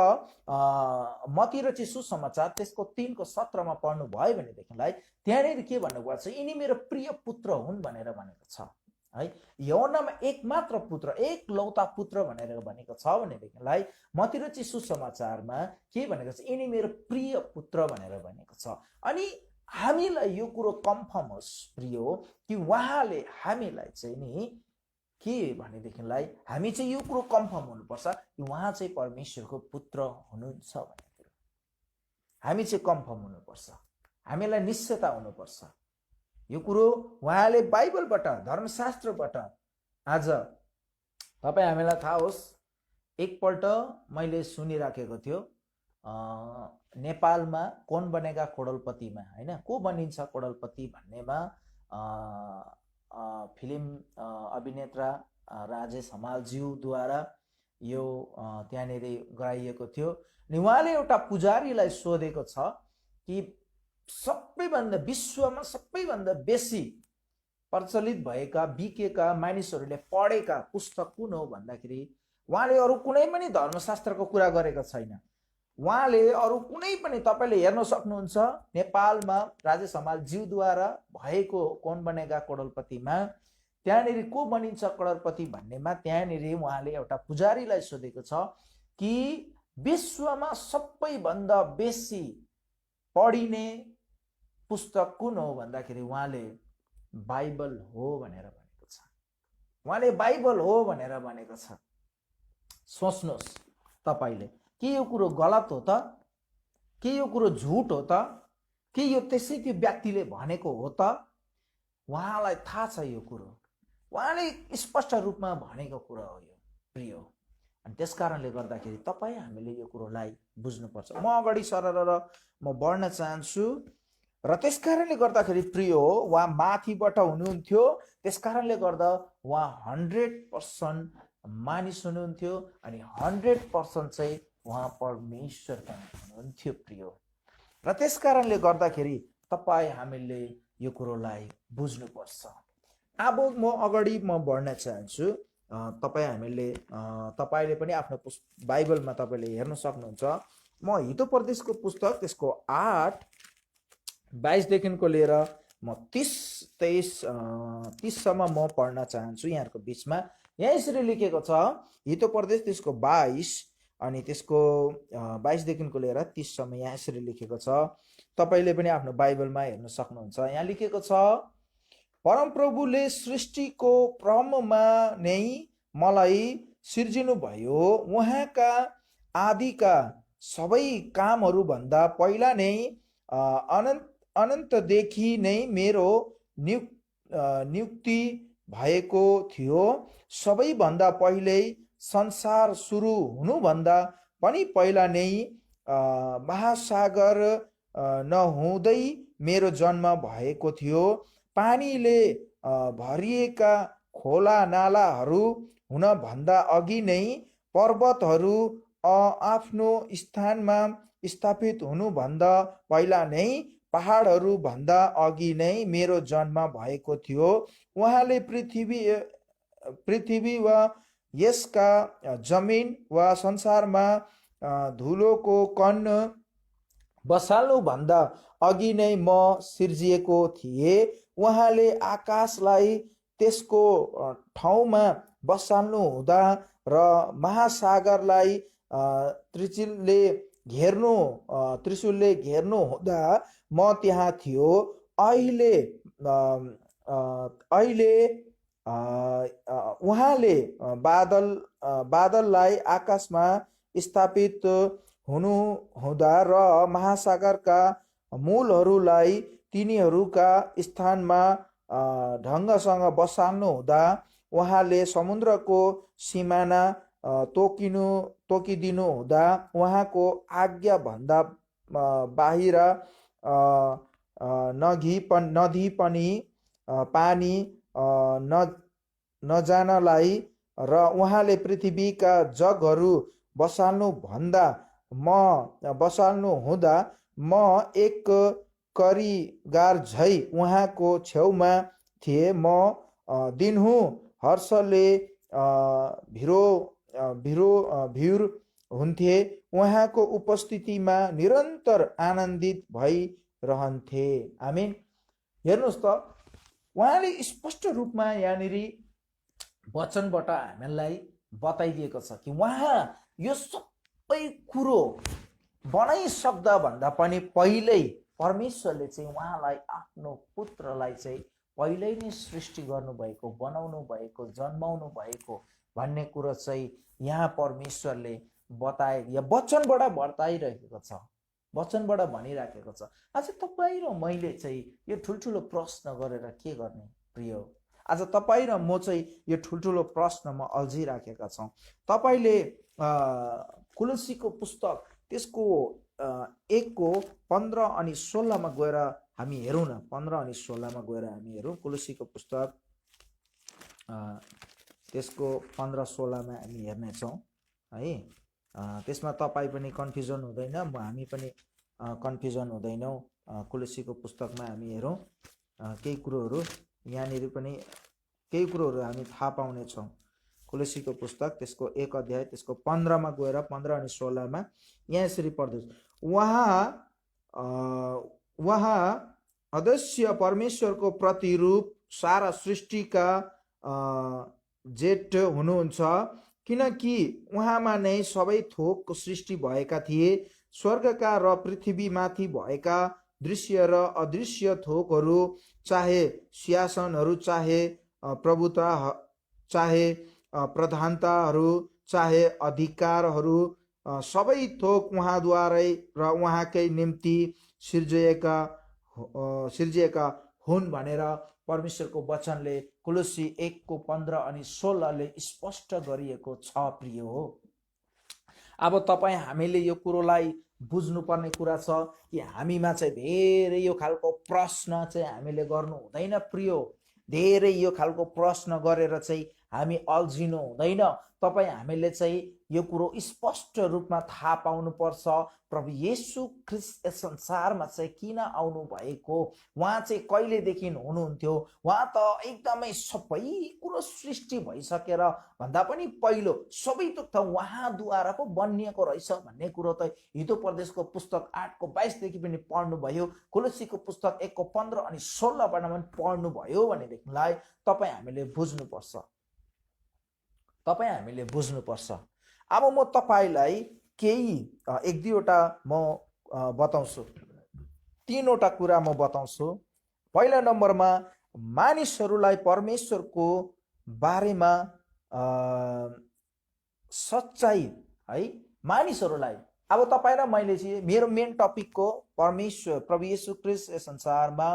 S1: मत्ती रचित सुसमाचार त्यसको 3:17 मा पढ्नुभयो भनेदेखिलाई त्यहाँनिर के भन्नुभएको छ, यिनी मेरो प्रिय पुत्र हुन् भनेर भनेको छ है। यूहन्नामा एकमात्र पुत्र, एकलौता पुत्र भनेर भनेको छ भनेदेखिलाई मत्ती रचित सुसमाचारमा के भनेको छ, यिनी मेरो प्रिय पुत्र भनेर भनेको छ। अनि हामीलाई यो कुरो कन्फर्म होस् प्रियो कि उहाँले हामीलाई चाहिँ नि के भनेदेखिलाई हामी चाहिँ यो कुरो कन्फर्म हुनुपर्छ कि उहाँ चाहिँ परमेश्वरको पुत्र हुनुहुन्छ भन्ने कुरो हामी चाहिँ कन्फर्म हुनुपर्छ, हामीलाई निश्चयता हुनुपर्छ। यो कुरो उहाँले बाइबलबाट, धर्मशास्त्रबाट आज तपाईँ हामीलाई थाहा होस्, एकपल्ट मैले सुनिराखेको थियो नेपालमा कौन बनेगा करोडपतिमा हैन, को बनिन्छ करोडपति भन्नेमा फिल्म अभिनेता राजेश हमालज्यूद्वारा यो त्यहाँनिर गराइएको थियो। अनि उहाँले एउटा पुजारीलाई सोधेको छ कि सबैभन्दा विश्वमा सबैभन्दा बेसी प्रचलित भएका बिकेका मानिसहरूले पढेका पुस्तक कुन हो भन्दाखेरि उहाँले अरू कुनै पनि धर्मशास्त्रको कुरा गरेको छैन। उहाँले अरू कुनै पनि तपाईले हेर्न सक्नुहुन्छ नेपालमा राजेश हमालज्यूद्वारा भएको कौन बनेगा करोडपतिमा त्यहाँनिर को बनिन्छ करोडपति भन्नेमा त्यहाँनिर उहाँले एउटा पुजारीलाई सोधेको छ कि विश्वमा सबैभन्दा बेसी पढिने पुस्तक कुन हो भन्दाखेरि उहाँले बाइबल हो भनेर भनेको छ। उहाँले बाइबल हो भनेर भनेको छ। सोच्नुहोस् तपाईले, के यो कुरो गलत हो त? के यो कुरो झुट हो त? के यो त्यसै त्यो व्यक्तिले भनेको हो त? उहाँलाई थाहा छ यो कुरो, उहाँले स्पष्ट रूपमा भनेको कुरा हो यो प्रियो। अनि त्यसकारणले गर्दाखेरि तपाईँ हामीले यो कुरोलाई बुझ्नुपर्छ। म अगाडि सरेर म बढ्न चाहन्छु र त्यसकारणले गर्दाखेरि प्रियो उहाँ माथिबाट हुनुहुन्थ्यो, त्यसकारणले गर्दा उहाँ 100% मानिस हुनुहुन्थ्यो अनि 100% चाहिँ उहाँ परमेश्वर पनि हुनुहुन्थ्यो प्रियो। र त्यसकारणले गर्दाखेरि तपाईँ हामीले यो कुरोलाई बुझ्नुपर्छ। अब म अगाडि बढ्न चाहन्छु। तपाईँले पनि आफ्नो बाइबलमा तपाईँले हेर्न सक्नुहुन्छ। म हितोपदेशको पुस्तक त्यसको 8:22 देखिको लिएर म 30 सम्म म पढ्न चाहन्छु यहाँहरुको बीचमा। यहाँ यसरी लेखेको छ, हितोपदेश त्यसको 22 अनि त्यसको 22 देखिको लिएर 30 सम्म यहाँ यसरी लेखेको छ। तपाईले पनि आफ्नो बाइबलमा हेर्न सक्नुहुन्छ। यहाँ लेखेको छ, परमप्रभुले सृष्टिको क्रममा नै
S2: मलाई सिर्जिनुभयो, उहाँका आदिका सबै कामहरूभन्दा पहिला नै अनन्तदेखि नै मेरो नियुक्ति भएको थियो। सबैभन्दा पहिल्यै संसार सुरु हुनुभन्दा पनि पहिला नै महासागर नहुँदै मेरो जन्म भएको थियो। पानीले भरिएका खोला नालाहरू हुनभन्दा अघि नै पर्वतहरू आफ्नो स्थानमा स्थापित हुनुभन्दा पहिला नै पहाडहरू भन्दा अघि नै मेरो जन्म भएको थियो। उहाँले पृथ्वी वा यसका जमिन वा संसारमा धुलोको कण बसाल्नुभन्दा अघि नै म सिर्जिएको थिएँ। उहाँले आकाशलाई त्यसको ठाउँमा बसाल्नु हुँदा र महासागरलाई त्रिशूलले घेर्नु हुँदा म त्यहाँ थियो। अहिले उहाँले बादललाई आकाशमा स्थापित हुनु हुँदा र महासागरका मूलहरूलाई तिनीहरूका स्थानमा ढङ्गसँग बसाल्नु हुँदा उहाँले समुद्रको सिमाना तोकिदिनु हुँदा उहाँको आज्ञाभन्दा बाहिर नदी पनि पानी नजानलाई र उहाँले पृथ्वीका जगहरू बसाल्नु हुँदा म एक करिगार झै उहाँको छेउमा थिएँ। म दिनहुँ हर्षले भिर हुन्थे, उहाँको उपस्थितिमा निरन्तर आनन्दित भइरहन्थे। आमेन। हेर्नुहोस् त, उहाँले स्पष्ट रूपमा यहाँनिर वचनबाट हामीलाई बताइदिएको छ कि उहाँ यो सबै कुरो बनाइसक्दा भन्दा पनि पहिल्यै परमेश्वरले चाहिँ उहाँलाई आफ्नो पुत्रलाई चाहिँ पहिल्यै नै सृष्टि गर्नुभएको, बनाउनु भएको, जन्माउनु भएको भन्ने कुरो चाहिँ यहाँ परमेश्वरले बताए या वचनबाट बताइरहेको छ, वचनबाट भनिराखेको छ। आज तपाईँ र मैले चाहिँ यो ठुल्ठुलो प्रश्न गरेर के गर्ने प्रिय? आज तपाईँ र म चाहिँ यो ठुल्ठुलो प्रश्नमा अल्झिराखेका छौँ। तपाईँले कुलुसीको पुस्तक त्यसको 1:15 अनि 16 गएर हामी हेरौँ न। 15 अनि 16 गएर हामी हेरौँ। कुलुसीको पुस्तक त्यसको 15-16 हामी हेर्नेछौँ है। त्यसमा तपाईँ पनि कन्फ्युजन हुँदैन, हामी पनि कन्फ्युजन हुँदैनौँ। कुलुसीको पुस्तकमा हामी हेरौँ, केही कुरोहरू यहाँनिर पनि केही कुरोहरू हामी थाहा पाउनेछौँ। कुलुसीको पुस्तक त्यसको 1 अध्याय त्यसको 15 गएर 15 अनि 16 यहाँ यसरी पढ्दैछ। उहाँ अदृश्य परमेश्वरको प्रतिरूप सारा सृष्टिका जेठ हुनुहुन्छ, किनकि उहाँमा नै सबै थोकको सृष्टि भएका थिए। स्वर्गका र पृथ्वीमाथि भएका दृश्य र अदृश्य थोकहरू, चाहे सिंहासनहरू, चाहे प्रभुता, चाहे प्रधानताहरू, चाहे अधिकारहरू, सबै थोक उहाँद्वारै र उहाँकै निम्ति सिर्जिएका हुन् भनेर परमेश्वरको वचनले कुलुसी 1:15 अनि 16 स्पष्ट गरिएको छ प्रिय हो। अब तपाईँ हामीले यो कुरोलाई बुझ्नुपर्ने कुरा छ कि हामीमा चाहिँ धेरै यो खालको प्रश्न चाहिँ हामीले गर्नु हुँदैन प्रिय। धेरै यो खालको प्रश्न गरेर चाहिँ हामी अल्झिनु हुँदैन। तपाईँ हामीले चाहिँ यो कुरो स्पष्ट रूपमा थाहा पाउनुपर्छ, प्रभु येशू ख्रीष्ट यस संसारमा चाहिँ किन आउनु भएको, उहाँ चाहिँ कहिलेदेखि हुनुहुन्थ्यो, उहाँ त एकदमै सबै कुरो सृष्टि भइसकेर भन्दा पनि पहिलो सबै थोक त उहाँद्वारा पो बनिएको रहेछ भन्ने कुरो त हितोपदेशको पुस्तक 8:22 पनि पढ्नुभयो। कुलुसीको पुस्तक 1:15 अनि 16 पनि पढ्नुभयो भनेदेखिलाई तपाईँ हामीले बुझ्नुपर्छ, तपाईँ हामीले बुझ्नुपर्छ। अब म तपाईँलाई केही 1-2वटा म बताउँछु, 3वटा कुरा म बताउँछु। पहिला नम्बरमा मानिसहरूलाई परमेश्वरको बारेमा सच्चाइ है मानिसहरूलाई। अब तपाईँ र मैले चाहिँ मेरो मेन टपिकको परमेश्वर प्रभु येशू ख्रीष्ट यस संसारमा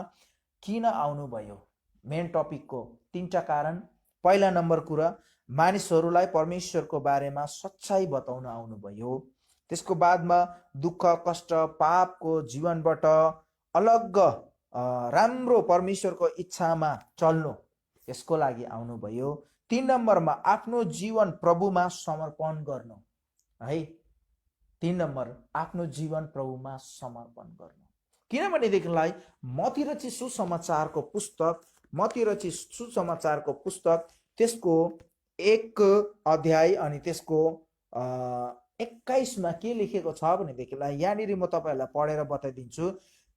S2: किन आउनुभयो, मेन टपिकको 3टा कारण। पहिला नम्बर कुरा, मानिसहरूलाई परमेश्वरको बारेमा सच्चाइ बताउन आउनुभयो। त्यसको बादमा दुःख कष्ट पापको जीवनबाट अलग राम्रो परमेश्वरको इच्छामा चल्नु, यसको लागि आउनुभयो। 3 नम्बरमा आफ्नो जीवन प्रभुमा समर्पण गर्नु है। 3 नम्बर आफ्नो जीवन प्रभुमा समर्पण गर्नु। किनभनेदेखिलाई मत्ती रचित सुसमाचारको पुस्तक त्यसको 1 अध्याय अनि त्यसको 21 मा के लेखेको छ भनेदेखिलाई यहाँनिर म तपाईहरुलाई पढेर बताइदिन्छु।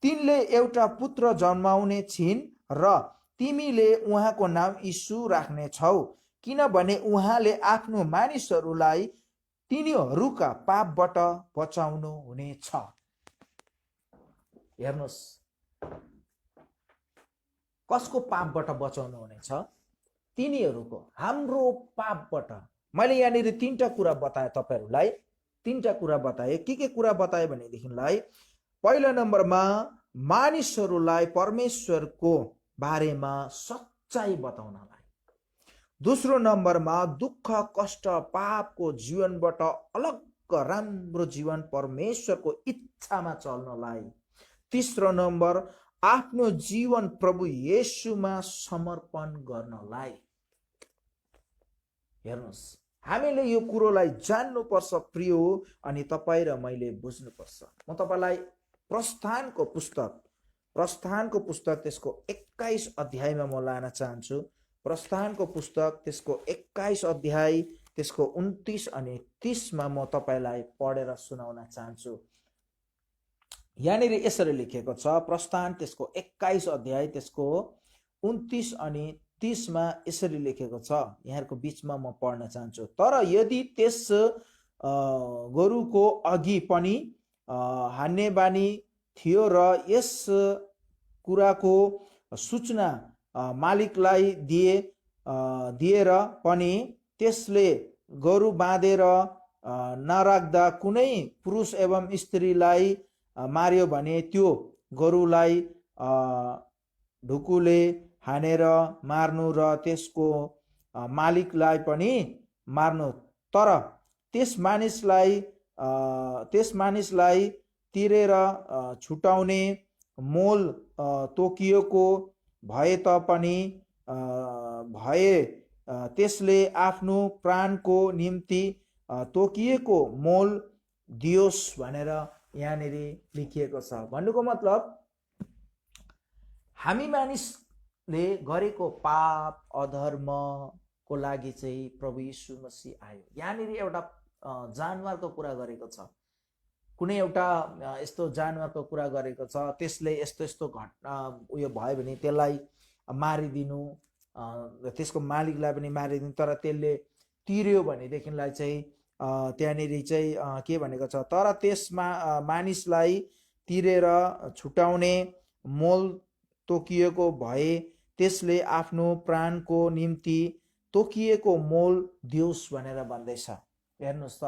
S2: तिनले एउटा पुत्र जन्माउने छिन् र तिमीले उहाँको नाम यीशु राख्ने छौ, किनभने उहाँले आफ्नो मानिसहरूलाई तिनीहरूका पापबाट बचाउनु हुनेछ। हेर्नुस्, कसको पापबाट बचाउनु हुनेछ? तिनीहरूको, हाम्रो पापबाट। मैले यहाँनिर 3टा कुरा बताएँ तपाईहरुलाई, 3टा कुरा बताएँ। के कुरा बताएँ भनेदेखिलाई पहिलो नम्बरमा मानिसहरूलाई परमेश्वरको बारेमा सच्चाइ बताउनलाई, दोस्रो नम्बरमा दुःख कष्ट पापको जीवनबाट अलग राम्रो जीवन परमेश्वरको इच्छामा चल्नलाई, तेस्रो नम्बर आफ्नो जीवन प्रभु येशूमा समर्पण गर्नलाई। हेर्नुस्, हामीले यो कुरोलाई जान्नुपर्छ प्रियो, अनि तपाईँ र मैले बुझ्नुपर्छ। म तपाईलाई प्रस्थानको पुस्तक त्यसको 21 अध्यायमा म लान चाहन्छु। प्रस्थानको पुस्तक त्यसको 21 अध्याय त्यसको 29 अनि 30 मा म तपाईलाई पढेर सुनाउन चाहन्छु। यहाँनिर यसरी लेखेको छ, प्रस्थान त्यसको 21 अध्याय त्यसको 29 अनि 30 मा यसरी लेखेको छ। यहाँहरुको बीचमा म पढ्न चाहन्छु। तर यदि त्यस गोरुको अघि पनि हान्ने बानी थियो र यस कुराको सूचना मालिकलाई दिएर पनि त्यसले गोरु बाँधेर नराख्दा कुनै पुरुष एवं स्त्रीलाई मार्यो भने त्यो गोरुलाई ढुकुले हानेर मार्नु र त्यसको मालिकलाई पनि मार्नु। तर त्यस मानिसलाई तिरेर छुटाउने मोल तोकिएको भए तापनि त्यसले आफ्नो प्राणको निम्ति तोकिएको मोल दियोस् भनेर यहाँनिर लेखिएको छ। भन्नुको मतलब हामी मानिसले गरेको पाप अधर्मको लागि चाहिँ प्रभु यीशु मसीह आयो। यहाँनिर एउटा जानवरको कुरा गरेको छ, कुनै एउटा यस्तो जानवरको कुरा गरेको छ, त्यसले यस्तो घटना उयो भयो भने त्यसलाई मारिदिनु, त्यसको मालिकलाई पनि मारिदिनु। तर त्यसले तिर्यो भनेदेखिलाई चाहिँ त्यहाँनिर चाहिँ के भनेको छ, तर त्यसमा मानिसलाई तिरेर छुटाउने मोल तोकिएको भए त्यसले आफ्नो प्राणको निम्ति तोकिएको मोल दियोस् भनेर भन्दैछ। हेर्नुस् त,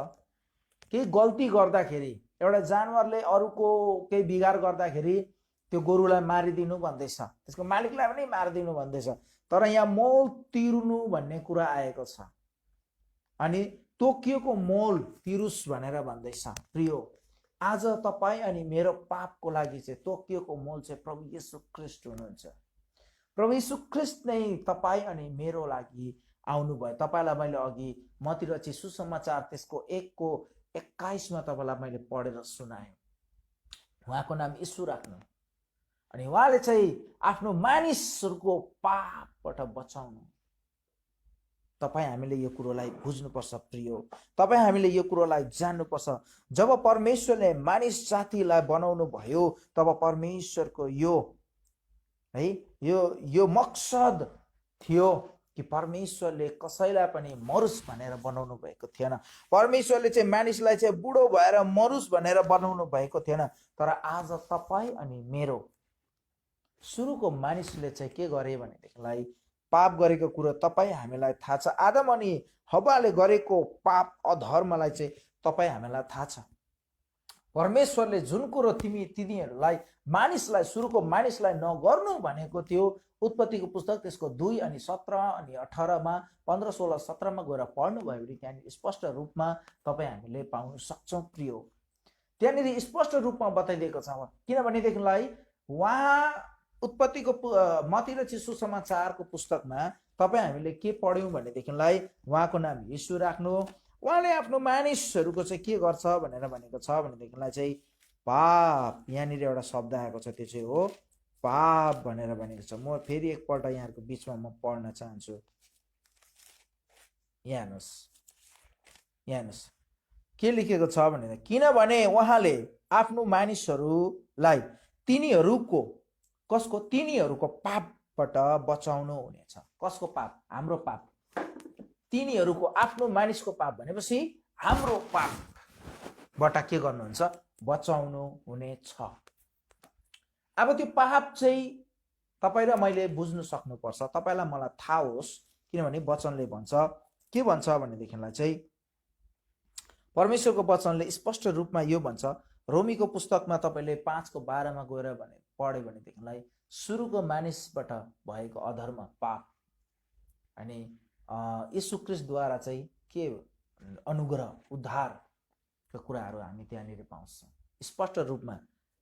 S2: केही गल्ती गर्दाखेरि एउटा जानवरले अरूको केही बिगार गर्दाखेरि त्यो गोरुलाई मारिदिनु भन्दैछ, त्यसको मालिकलाई पनि मारिदिनु भन्दैछ। तर यहाँ मोल तिर्नु भन्ने कुरा आएको छ, अनि तोकिएको मोल तिरुस् भनेर भन्दैछ। प्रियो, आज तपाईँ अनि मेरो पापको लागि चाहिँ तोकिएको मोल चाहिँ प्रभु येशू ख्रीष्ट हुनुहुन्छ। प्रभु येशू ख्रीष्ट नै तपाईँ अनि मेरो लागि आउनुभयो। तपाईँलाई मैले अघि मत्ती रचित सुसमाचार त्यसको 1:21 मा तपाईँलाई मैले पढेर सुनाएँ। उहाँको नाम यीशु राख्नु, अनि उहाँले चाहिँ आफ्नो मानिसहरूको पापबाट बचाउनु। तपाईँ हामीले यो कुरोलाई बुझ्नुपर्छ प्रियो, तपाईँ हामीले यो कुरोलाई जान्नुपर्छ। जब परमेश्वरले मानिस जातिलाई बनाउनु भयो तब परमेश्वरको यो मकसद थियो कि परमेश्वरले कसैलाई पनि मरुस् भनेर बनाउनु भएको थिएन। परमेश्वरले चाहिँ मानिसलाई चाहिँ बुढो भएर मरुस् भनेर बनाउनु भएको थिएन। तर आज तपाईँ अनि मेरो सुरुको मानिसले चाहिँ के गरे भनेदेखिलाई पाप गरेको कुरो तपाईँ हामीलाई थाहा छ। आदम अनि हव्वाले गरेको पाप अधर्मलाई चाहिँ तपाईँ हामीलाई थाहा छ। परमेश्वरले जुन कुरो तिनीहरूलाई मानिसलाई सुरुको मानिसलाई नगर्नु भनेको थियो, उत्पत्तिको पुस्तक त्यसको 2 अनि 17 अनि 18मा 15, 16, 17मा गएर पढ्नुभयो भने त्यहाँनिर स्पष्ट रूपमा तपाईँ हामीले पाउन सक्छौँ प्रिय। त्यहाँनिर स्पष्ट रूपमा बताइदिएको छ। किनभनेदेखिलाई उहाँ उत्पत्तिको मत्ती र सुसमाचारको पुस्तकमा तपाईँ हामीले के पढ्यौँ भनेदेखिलाई उहाँको नाम यीशु राख्नु, उहाँले आफ्नो मानिसहरूको चाहिँ के गर्छ भनेर भनेको छ भनेदेखिलाई चाहिँ पाप, यहाँनिर एउटा शब्द आएको छ, त्यो चाहिँ हो पाप भनेर भनेको छ। म फेरि एकपल्ट यहाँहरूको बिचमा म पढ्न चाहन्छु। यहाँ हेर्नुहोस् के लेखेको छ भने, किनभने उहाँले आफ्नो मानिसहरूलाई तिनीहरूको पापबाट बचाउनु हुनेछ। कसको पाप? हाम्रो पाप। तिनीहरूको आफ्नो मानिसको पाप भनेपछि हाम्रो पापबाट के गर्नुहुन्छ? बचाउनु हुनेछ। अब त्यो पाप चाहिँ तपाईँ र मैले बुझ्नु सक्नुपर्छ, तपाईँलाई मलाई थाहा होस्। किनभने वचनले भन्छ, के भन्छ भनेदेखिलाई चाहिँ परमेश्वरको वचनले स्पष्ट रूपमा यो भन्छ, रोमीको पुस्तकमा तपाईँले 5:12मा गएर पढ्यो भनेदेखिलाई सुरुको मानिसबाट भएको अधर्म पाप अनि यीशु ख्रीष्टद्वारा चाहिँ के अनुग्रह उद्धारको कुराहरू हामी त्यहाँनिर पाउँछौँ स्पष्ट रूपमा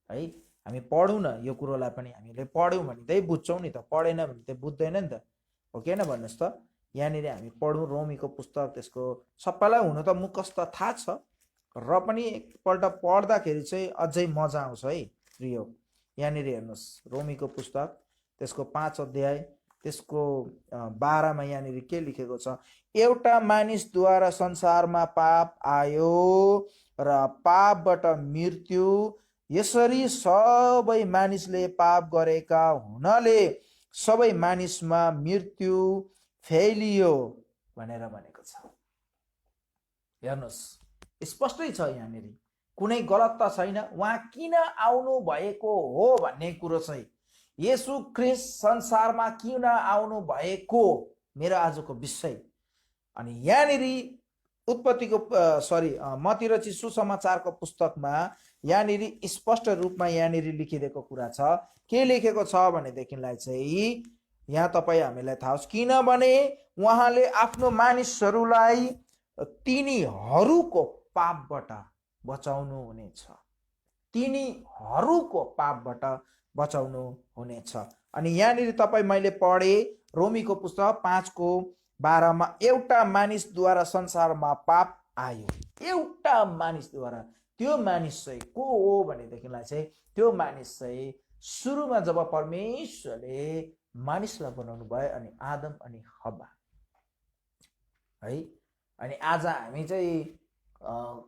S2: है। हामी पढौँ न यो कुरोलाई पनि, हामीले पढ्यौँ भने चाहिँ बुझ्छौँ नि त, पढेन भने चाहिँ बुझ्दैन नि त, हो कि होइन भन्नुहोस् त। यहाँनिर हामी पढौँ रोमीको पुस्तक, त्यसको सबैलाई हुन त मुखस्त थाहा छ, र पनि एकपल्ट पढ्दाखेरि चाहिँ अझै मजा आउँछ है प्रिय। यहाँनिर हेर्नुहोस् रोमीको पुस्तक त्यसको 5 अध्याय त्यसको 12मा यहाँनिर के लेखेको छ, एउटा मानिसद्वारा संसारमा पाप आयो र पापबाट मृत्यु, यसरी सबै मानिसले पाप गरेका हुनाले सबै मानिसमा मृत्यु फैलियो भनेर भनेको छ। हेर्नुहोस् स्पष्टै छ, यहाँनिर कुनै गलत त छैन। उहाँ किन आउनु भएको हो भन्ने कुरो चाहिँ, येशू ख्रीष्ट संसारमा किन आउनु भएको मेरो आजको विषय। अनि यहाँनिर उत्पत्तिको मत्ती र सुसमाचारको पुस्तकमा यहाँनिर स्पष्ट रूपमा यहाँनिर लेखिदिएको कुरा छ। के लेखेको छ भनेदेखिलाई चाहिँ यहाँ तपाईँ हामीलाई थाहा होस्, किनभने उहाँले आफ्नो मानिसहरूलाई तिनीहरूको पापबाट बचाउनु हुनेछ। तिनीहरूको पापबाट बचाउनु हुनेछ। अनि यहाँनिर तपाईँ मैले पढे रोमीको पुस्तक 5:12मा एउटा मानिसद्वारा संसारमा पाप आयो, एउटा मानिसद्वारा। त्यो मानिस चाहिँ को हो भनेदेखिलाई चाहिँ त्यो मानिस चाहिँ सुरुमा जब परमेश्वरले मानिसलाई बनाउनु भयो अनि आदम अनि हव्वा है। अनि आज हामी चाहिँ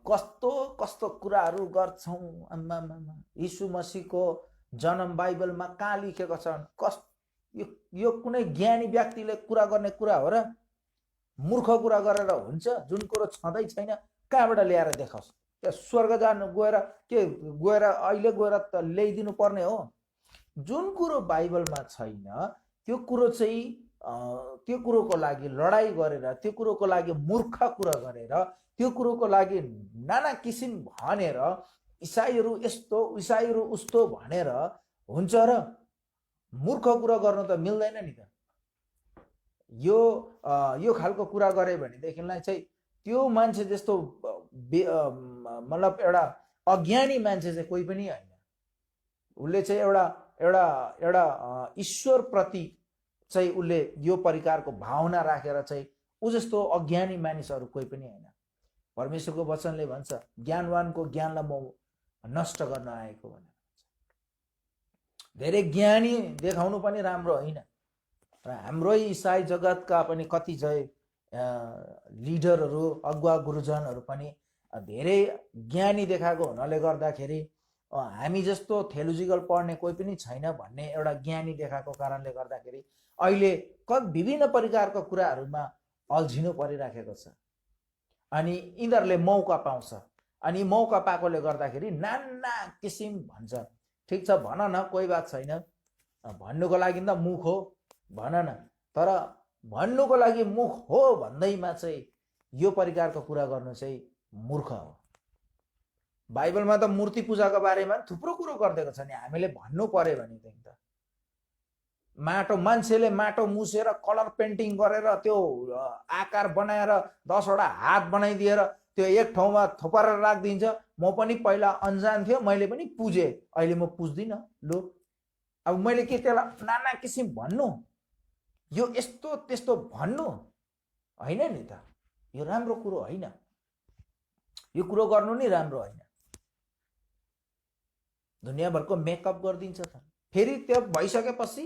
S2: कस्तो कस्तो कुराहरू गर्छौँ। आम्मामा, यीशु मसीहको जन्म बाइबलमा कहाँ लेखेको छ? यो कुनै ज्ञानी व्यक्तिले कुरा गर्ने कुरा हो र? मूर्ख कुरा गरेर हुन्छ? जुन कुरो छँदै छैन कहाँबाट ल्याएर देखाओस्? त्यो स्वर्ग जानु गएर अहिले गएर त ल्याइदिनु पर्ने हो। जुन कुरो बाइबलमा छैन त्यो कुरो चाहिँ त्यो कुरोको लागि लडाई गरेर, त्यो कुरोको लागि मूर्ख कुरा गरेर, त्यो कुरोको लागि नाना किसिम भनेर, इसाईहरू यस्तो इसाईहरू उस्तो भनेर हुन्छ र? मूर्ख कुरा गर्न त मिल्दैन नि त। यो खालको कुरा गरे भनेदेखिलाई चाहिँ त्यो मान्छे जस्तो मतलब एउटा अज्ञानी मान्छे चाहिँ कोही पनि होइन। उसले चाहिँ एउटा ईश्वर प्रति चाहिँ उसले यो प्रकारको भावना राखेर चाहिँ ऊ जस्तो अज्ञानी मानिसहरू कोही पनि होइन। परमेश्वरको वचनले भन्छ, ज्ञानवानको ज्ञानलाई म नष्ट गर्न आएको भनेर। धेरै ज्ञानी देखाउनु पनि राम्रो होइन। र हाम्रो इसाई जगतका पनि कति चाहिँ लिडरहरू, अगुवा गुरुजनहरू पनि धेरै ज्ञानी देखाएको हुनाले गर्दाखेरि हामी जस्तो थियोलोजिकल पढ्ने कोही पनि छैन भन्ने एउटा ज्ञानी देखाएको कारणले गर्दाखेरि अहिले विभिन्न प्रकारको कुराहरूमा अल्झिनु परिराखेको छ। अनि यिनीहरूले मौका पाउँछ। अनि मौका पाएकोले गर्दाखेरि नाना किसिम भन्छ। ठिक छ, भन न, कोही बात छैन, भन्नुको लागि त मुख हो, भन न।
S1: तर भन्नुको लागि मुख हो भन्दैमा चाहिँ यो प्रकारको कुरा गर्नु चाहिँ मूर्ख हो। बाइबलमा त मूर्ति पूजाको बारेमा थुप्रो कुरो गरिदिएको छ नि, हामीले भन्नु पर्यो भनेदेखि त माटो मान्छेले माटो मुसेर कलर पेन्टिङ गरेर त्यो आकार बनाएर 10वटा हात बनाइदिएर त्यो एक ठाउँमा थोपारेर राखिदिन्छ। म पनि पहिला अन्जान थियो, मैले पनि पुजे, अहिले म पुज्दिनँ। लु अब मैले के त्यसलाई नाना किसिम भन्नु, यो यस्तो त्यस्तो भन्नु होइन नि त, यो राम्रो कुरो होइन, यो कुरो गर्नु नि राम्रो होइन। दुनियाँभरको मेकअप गरिदिन्छ त, फेरि त्यो भइसकेपछि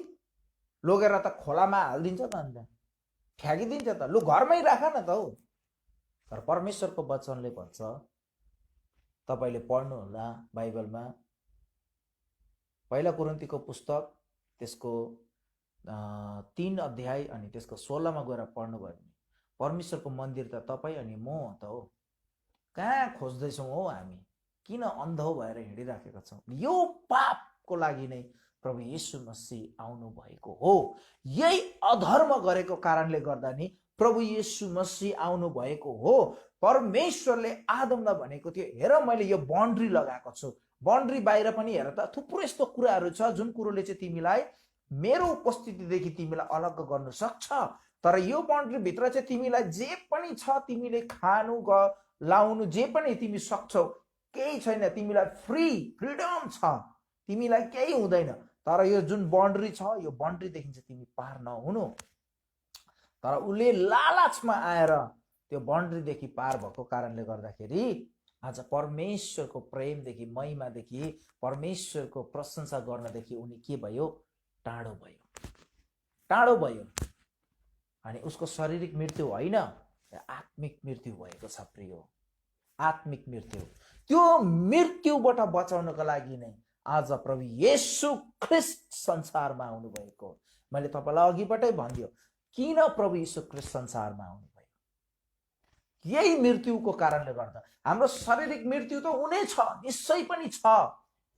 S1: लगेर त खोलामा हालिदिन्छ त, अन्त फ्याँकिदिन्छ त। लु घरमै राख न त हौ। तर परमेश्वरको वचनले भन्छ, तपाईँले पढ्नु होला बाइबलमा पहिला कुरिन्थीको पुस्तक त्यसको 3 अध्याय अनि त्यसको 16मा गएर पढ्नुभयो भने परमेश्वरको मन्दिर त तपाईँ अनि म हो त हो। कहाँ खोज्दैछौँ हो हामी, किन अन्धो भएर हिँडिराखेका छौँ? यो पापको लागि नै प्रभु येशू मसीह आउनु भएको हो। यही अधर्म गरेको कारणले गर्दा नि प्रभु येशू मसीह आउनु भएको हो। परमेश्वरले आदमलाई भनेको थियो, हेर मैले यो बाउन्ड्री लगाएको छु, बाउन्ड्री बाहिर पनि हेर त थुप्रो यस्तो कुराहरू छ जुन कुरोले चाहिँ तिमीलाई मेरो उपस्थितिदेखि तिमीलाई अलग गर्न सक्छ। तर यो बाउन्ड्री भित्र चाहिँ तिमीलाई जे पनि छ, तिमीले खानु लाउनु जे पनि तिमी सक्छौ, केही छैन, तिमीलाई फ्रिडम छ, तिमीलाई केही हुँदैन। तर यो जुन बाउन्ड्री छ, यो बाउन्ड्रीदेखि चाहिँ तिमी पार नहुनु। तर उसले लालचमा आएर त्यो बाउन्ड्रीदेखि पार भएको कारणले गर्दाखेरि आज परमेश्वरको प्रेमदेखि, महिमादेखि, परमेश्वरको प्रशंसा गर्नदेखि उनी के भयो? टाढो भयो, टाढो भयो। अनि उसको शारीरिक मृत्यु होइन, आत्मिक मृत्यु भएको छ प्रिय, आत्मिक मृत्यु। त्यो मृत्युबाट बचाउनको लागि नै आज प्रभु येशू ख्रिस्ट संसारमा आउनु भएको। मैले तपाईलाई अघिबाटै भनिदियो, किन प्रभु येशू ख्रिस्ट संसारमा आउनु भयो? यही मृत्युको कारणले गर्दा। हाम्रो शारीरिक मृत्यु त हुनेछ, निश्चय पनि छ।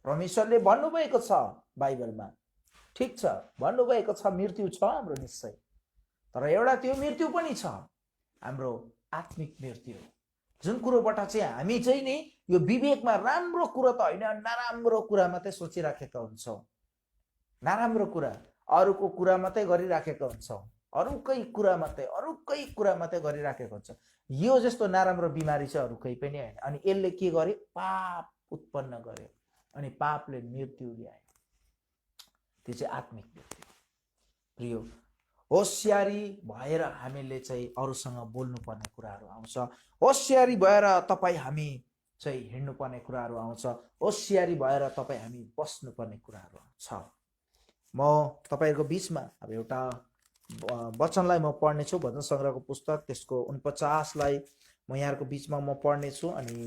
S1: परमेश्वरले भन्नुभएको छ बाइबलमा, ठिक छ, भन्नुभएको छ मृत्यु छ हाम्रो निश्चय। तर एउटा त्यो मृत्यु पनि छ हाम्रो आत्मिक मृत्यु, जुन कुरोबाट चाहिँ हामी चाहिँ नि यो विवेकमा राम्रो कुरा त होइन, नराम्रो कुरा मात्रै सोचिराखेका हुन्छौँ, नराम्रो कुरा, अरूको कुरा मात्रै गरिराखेका हुन्छौँ, अरूकै कुरा मात्रै गरिराखेको हुन्छ। यो जस्तो नराम्रो बिमारी चाहिँ अरू केही पनि होइन। अनि यसले के गर्यो? पाप उत्पन्न गर्यो, अनि पापले मृत्यु ल्यायो। त्यो चाहिँ आत्मिक मृत्यु। प्रिय, होसियारी भएर हामीले चाहिँ अरूसँग बोल्नुपर्ने कुराहरू आउँछ, होसियारी भएर तपाईँ हामी चाहिँ हिँड्नुपर्ने कुराहरू आउँछ, होसियारी भएर तपाईँ हामी बस्नुपर्ने कुराहरू आउँछ। म तपाईँहरूको बिचमा अब एउटा वचनलाई म पढ्नेछु, भजन सङ्ग्रहको पुस्तक त्यसको 49लाई म यहाँहरूको बिचमा म पढ्नेछु। अनि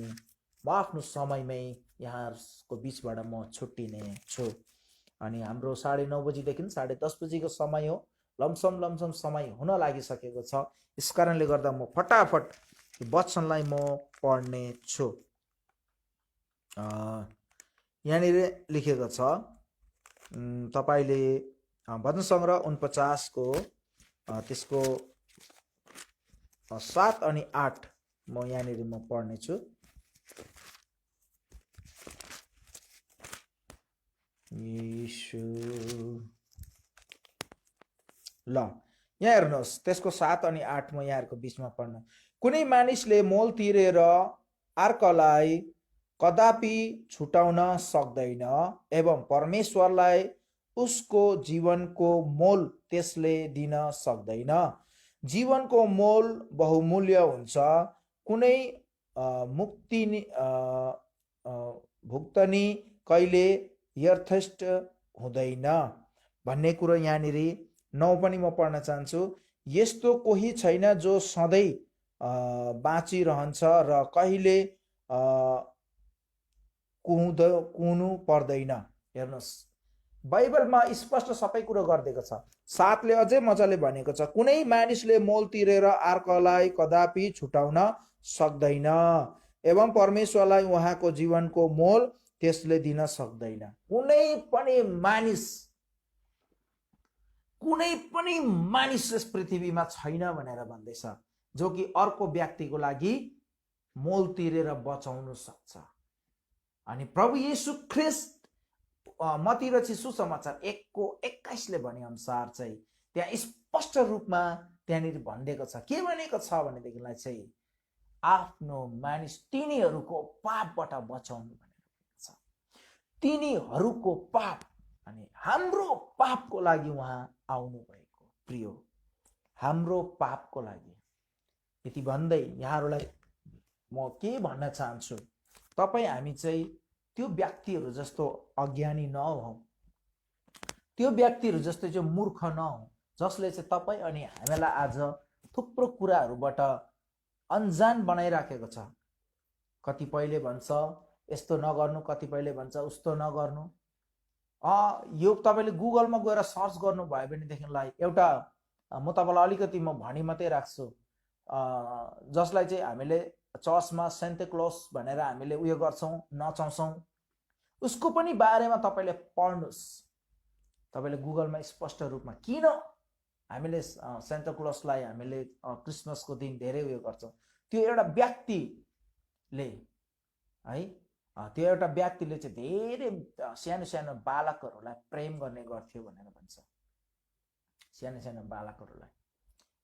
S1: म आफ्नो समयमै यहाँहरूको बिचबाट म छुट्टिने छु। अनि हाम्रो 9:30 बजीदेखि 10:30 बजीको समय हो, लमसम समय हुन लागिसकेको छ। यस कारणले गर्दा म फटाफट वचनलाई म पढ्ने छु। यहाँनिर लेखेको छ, तपाईले भजन सङ्ग्रह 49 को त्यसको 7 अनि 8 म यहाँनिर म पढ्ने छु। ल यहाँ हेर्नुहोस्, त्यसको 7 अनि 8 म यहाँहरूको बिचमा पढ्न। कुनै मानिसले मोल तिरेर अर्कालाई कदापि छुटाउन सक्दैन, एवं परमेश्वरलाई उसको जीवनको मोल त्यसले दिन सक्दैन। जीवनको मोल बहुमूल्य हुन्छ, कुनै भुक्तनी कहिले यथेष्ट हुँदैन भन्ने कुरो यहाँनिर 9 पनि म पढ्न चाहन्छु। यस्तो कोही छैन जो सधैँ बाँचिरहन्छ र कहिले कुहुनु पर्दैन। हेर्नुहोस्, बाइबलमा स्पष्ट सबै कुरो गरिदिएको छ। 7ले अझै मजाले भनेको छ, कुनै मानिसले मोल तिरेर अर्कालाई कदापि छुटाउन सक्दैन, एवं परमेश्वरलाई उहाँको जीवनको मोल त्यसले दिन सक्दैन। कुनै पनि मानिस
S2: कुनै पनि मानिस यस पृथ्वीमा छैन भनेर भन्दैछ जो कि अर्को व्यक्तिको लागि मोल तिरेर बचाउन सक्छ। अनि प्रभु येशू ख्रिस्ट मत्ती रचित सुसमाचार 1:21 भने अनुसार चाहिँ त्यहाँ स्पष्ट रूपमा त्यहाँनिर भनिदिएको छ। के भनेको छ भनेदेखिलाई चाहिँ आफ्नो मानिस तिनीहरूको पापबाट बचाउनु भनेर भनेको छ। तिनीहरूको पाप अनि हाम्रो पापको लागि उहाँ आउनु भएको प्रियो, हाम्रो पापको लागि। यति भन्दै यहाँहरूलाई म के भन्न चाहन्छु, तपाईँ हामी चाहिँ त्यो व्यक्तिहरू जस्तो अज्ञानी नहौँ, त्यो व्यक्तिहरू जस्तो चाहिँ मूर्ख नहौँ जसले चाहिँ तपाईँ अनि हामीलाई आज थुप्रो कुराहरूबाट अनजान बनाइराखेको छ। कतिपयले भन्छ यस्तो नगर्नु, कतिपयले भन्छ उस्तो नगर्नु। यो तपाईँले गुगलमा गएर सर्च गर्नुभयो भनेदेखिलाई एउटा म तपाईँलाई अलिकति म भनी मात्रै राख्छु, जसलाई चाहिँ हामीले चर्चमा सेन्टा क्लज भनेर हामीले उयो गर्छौँ, नचाउँछौँ, उसको पनि बारेमा तपाईँले पढ्नुहोस्। तपाईँले गुगलमा स्पष्ट रूपमा किन हामीले सेन्टा क्लजलाई हामीले क्रिसमसको दिन धेरै उयो गर्छौँ, त्यो एउटा व्यक्तिले है, त्यो एउटा व्यक्तिले चाहिँ धेरै सानो सानो बालकहरूलाई प्रेम गर्ने गर्थ्यो भनेर भन्छ। सानो सानो बालकहरूलाई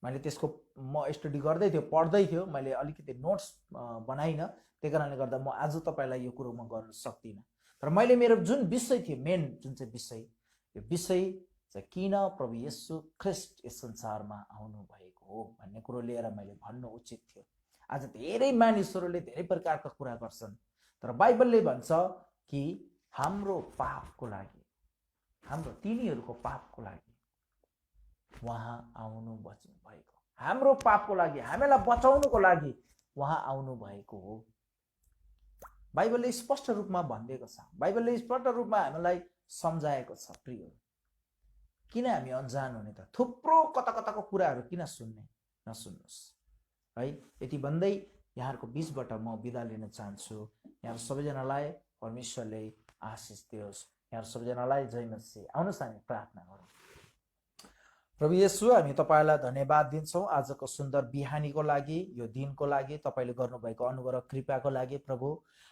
S2: मैले त्यसको म स्टडी गर्दै थियो, पढ्दै थियो, मैले अलिकति नोट्स बनाइनँ, त्यही कारणले गर्दा म आज तपाईँलाई यो कुरो म गर्न सक्दिनँ। तर मैले मेरो जुन विषय थियो, मेन जुन चाहिँ विषय, यो विषय चाहिँ किन प्रभु येशू ख्रिस्ट यस संसारमा आउनु भएको हो भन्ने कुरो लिएर मैले भन्नु उचित थियो। आज धेरै मानिसहरूले धेरै प्रकारका कुरा गर्छन्, तर बाइबलले भन्छ कि हाम्रो पापको लागि, हाम्रो तिनीहरूको पापको लागि उहाँ आउनु भएको, हाम्रो पापको लागि, हामीलाई बचाउनुको लागि उहाँ आउनु भएको हो। बाइबलले स्पष्ट रूपमा भनिदिएको छ, बाइबलले स्पष्ट रूपमा हामीलाई सम्झाएको छ। प्रिय, किन हामी अनजान हुने त? थुप्रो कता कताको कुराहरू किन सुन्ने? नसुन्नुहोस् है। यति भन्दै यहाँहरूको बिचबाट म बिदा लिन चाहन्छु। यहाँ सबैजनालाई परमेश्वरले आशिष दियोस्। यहाँ सबैजनालाई जय मसीह। आउनुहोस् हामी प्रार्थना गरौँ। प्रभु येशू, हामी तपाईँलाई धन्यवाद दिन्छौँ आजको सुन्दर बिहानीको लागि, यो दिनको लागि, तपाईँले गर्नुभएको अनुग्रह कृपाको लागि। प्रभु,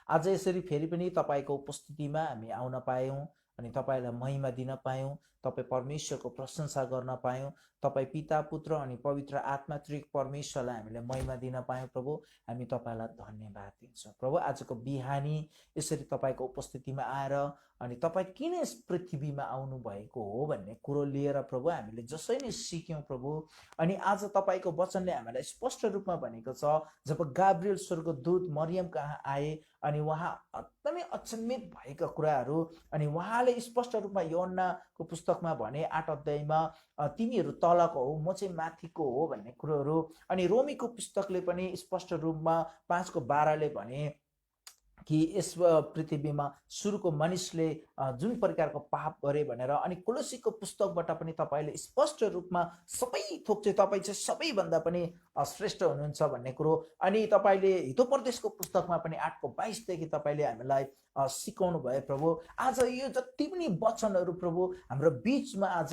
S2: आज यसरी फेरि पनि तपाईँको उपस्थितिमा हामी आउन पायौँ अनि तपाईँलाई महिमा दिन पायौँ, तपाईँ परमेश्वरको प्रशंसा गर्न पायौँ, तपाईँ पिता, पुत्र अनि पवित्र आत्मा त्रिएक परमेश्वरलाई हामीले महिमा दिन पायौँ। प्रभु, हामी तपाईँलाई धन्यवाद दिन्छौँ। प्रभु, आजको बिहानी यसरी तपाईँको उपस्थितिमा आएर अनि तपाईँ किन यस पृथ्वीमा आउनु भएको हो भन्ने कुरो लिएर प्रभु हामीले जसै नै सिक्यौँ प्रभु। अनि आज तपाईँको वचनले हामीलाई स्पष्ट रूपमा भनेको छ, जब गाब्रिएल स्वर्गदूत मरियम कहाँ आए अनि उहाँ एकदमै अचम्मित भएका कुराहरू, अनि उहाँले स्पष्ट रूपमा योहन्नाको पुस्तकमा भने 8 अध्यायमा तिमीहरू तलको हो, म चाहिँ माथिको हो भन्ने कुरोहरू, अनि रोमीको पुस्तकले पनि स्पष्ट रूपमा 5:12ले भने कि यस पृथ्वीमा सुरुको मानिसले जुन प्रकारको पाप गरे भनेर, अनि कोलोसीको पुस्तकबाट पनि तपाईँले स्पष्ट रूपमा सबै थोक चाहिँ तपाईँ चाहिँ सबैभन्दा पनि श्रेष्ठ हुनुहुन्छ भन्ने कुरो, अनि तपाईँले हितोपदेशको पुस्तकमा पनि 8:22 देखि तपाईँले हामीलाई सिकाउनु भयो प्रभु। आज यो जति पनि वचनहरू प्रभु हाम्रो बिचमा आज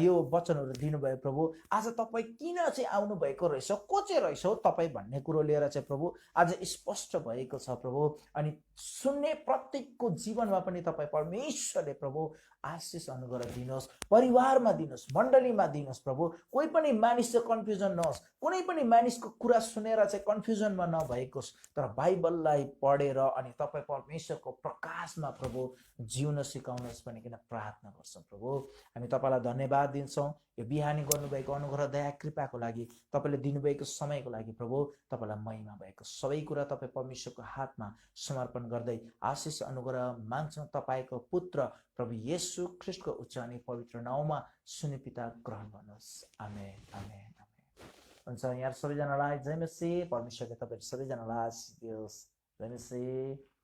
S2: यो वचनहरू दिनुभयो प्रभु। आज तपाईँ किन चाहिँ आउनुभएको रहेछ, को चाहिँ रहेछ तपाईँ भन्ने कुरो लिएर चाहिँ प्रभु आज स्पष्ट भएको छ प्रभु। अनि सुन्ने प्रत्येकको जीवनमा पनि तपाईँ परमेश्वरले प्रभु आशिष अनुग्रह दिनुहोस्, परिवारमा दिनुहोस्, मण्डलीमा दिनुहोस् प्रभु। कोही पनि मानिस चाहिँ कन्फ्युजन नहोस्, कुनै पनि मानिसको कुरा सुनेर चाहिँ कन्फ्युजनमा नभएकोस्, तर बाइबललाई पढेर अनि तपाईँ परमेश्वरको प्रकाशमा प्रभु जिउन सिकाउनुहोस् भनिकन प्रार्थना गर्छौँ प्रभु। हामी तपाईँलाई धन्यवाद दिन्छौँ यो बिहानी गर्नुभएको अनुग्रह दया कृपाको लागि, तपाईँले दिनुभएको समयको लागि प्रभु। तपाईँलाई महिमा भएको सबै कुरा तपाईँ परमेश्वरको हातमा समर्पण गर्दै आशिष अनुग्रह माग्छौँ तपाईँको पुत्र प्रभु येशू ख्रिस्टको उच्च अनि पवित्र नाउँमा सुनि पिता ग्रहण गर्नुहोस्। आमेन, आमेन, आमेन। हुन्छ, यहाँ सबैजनालाई जय मसीह। परमेश्वरले तपाईँ सबैजनालाई आशिष दियोस्। जय मसीह।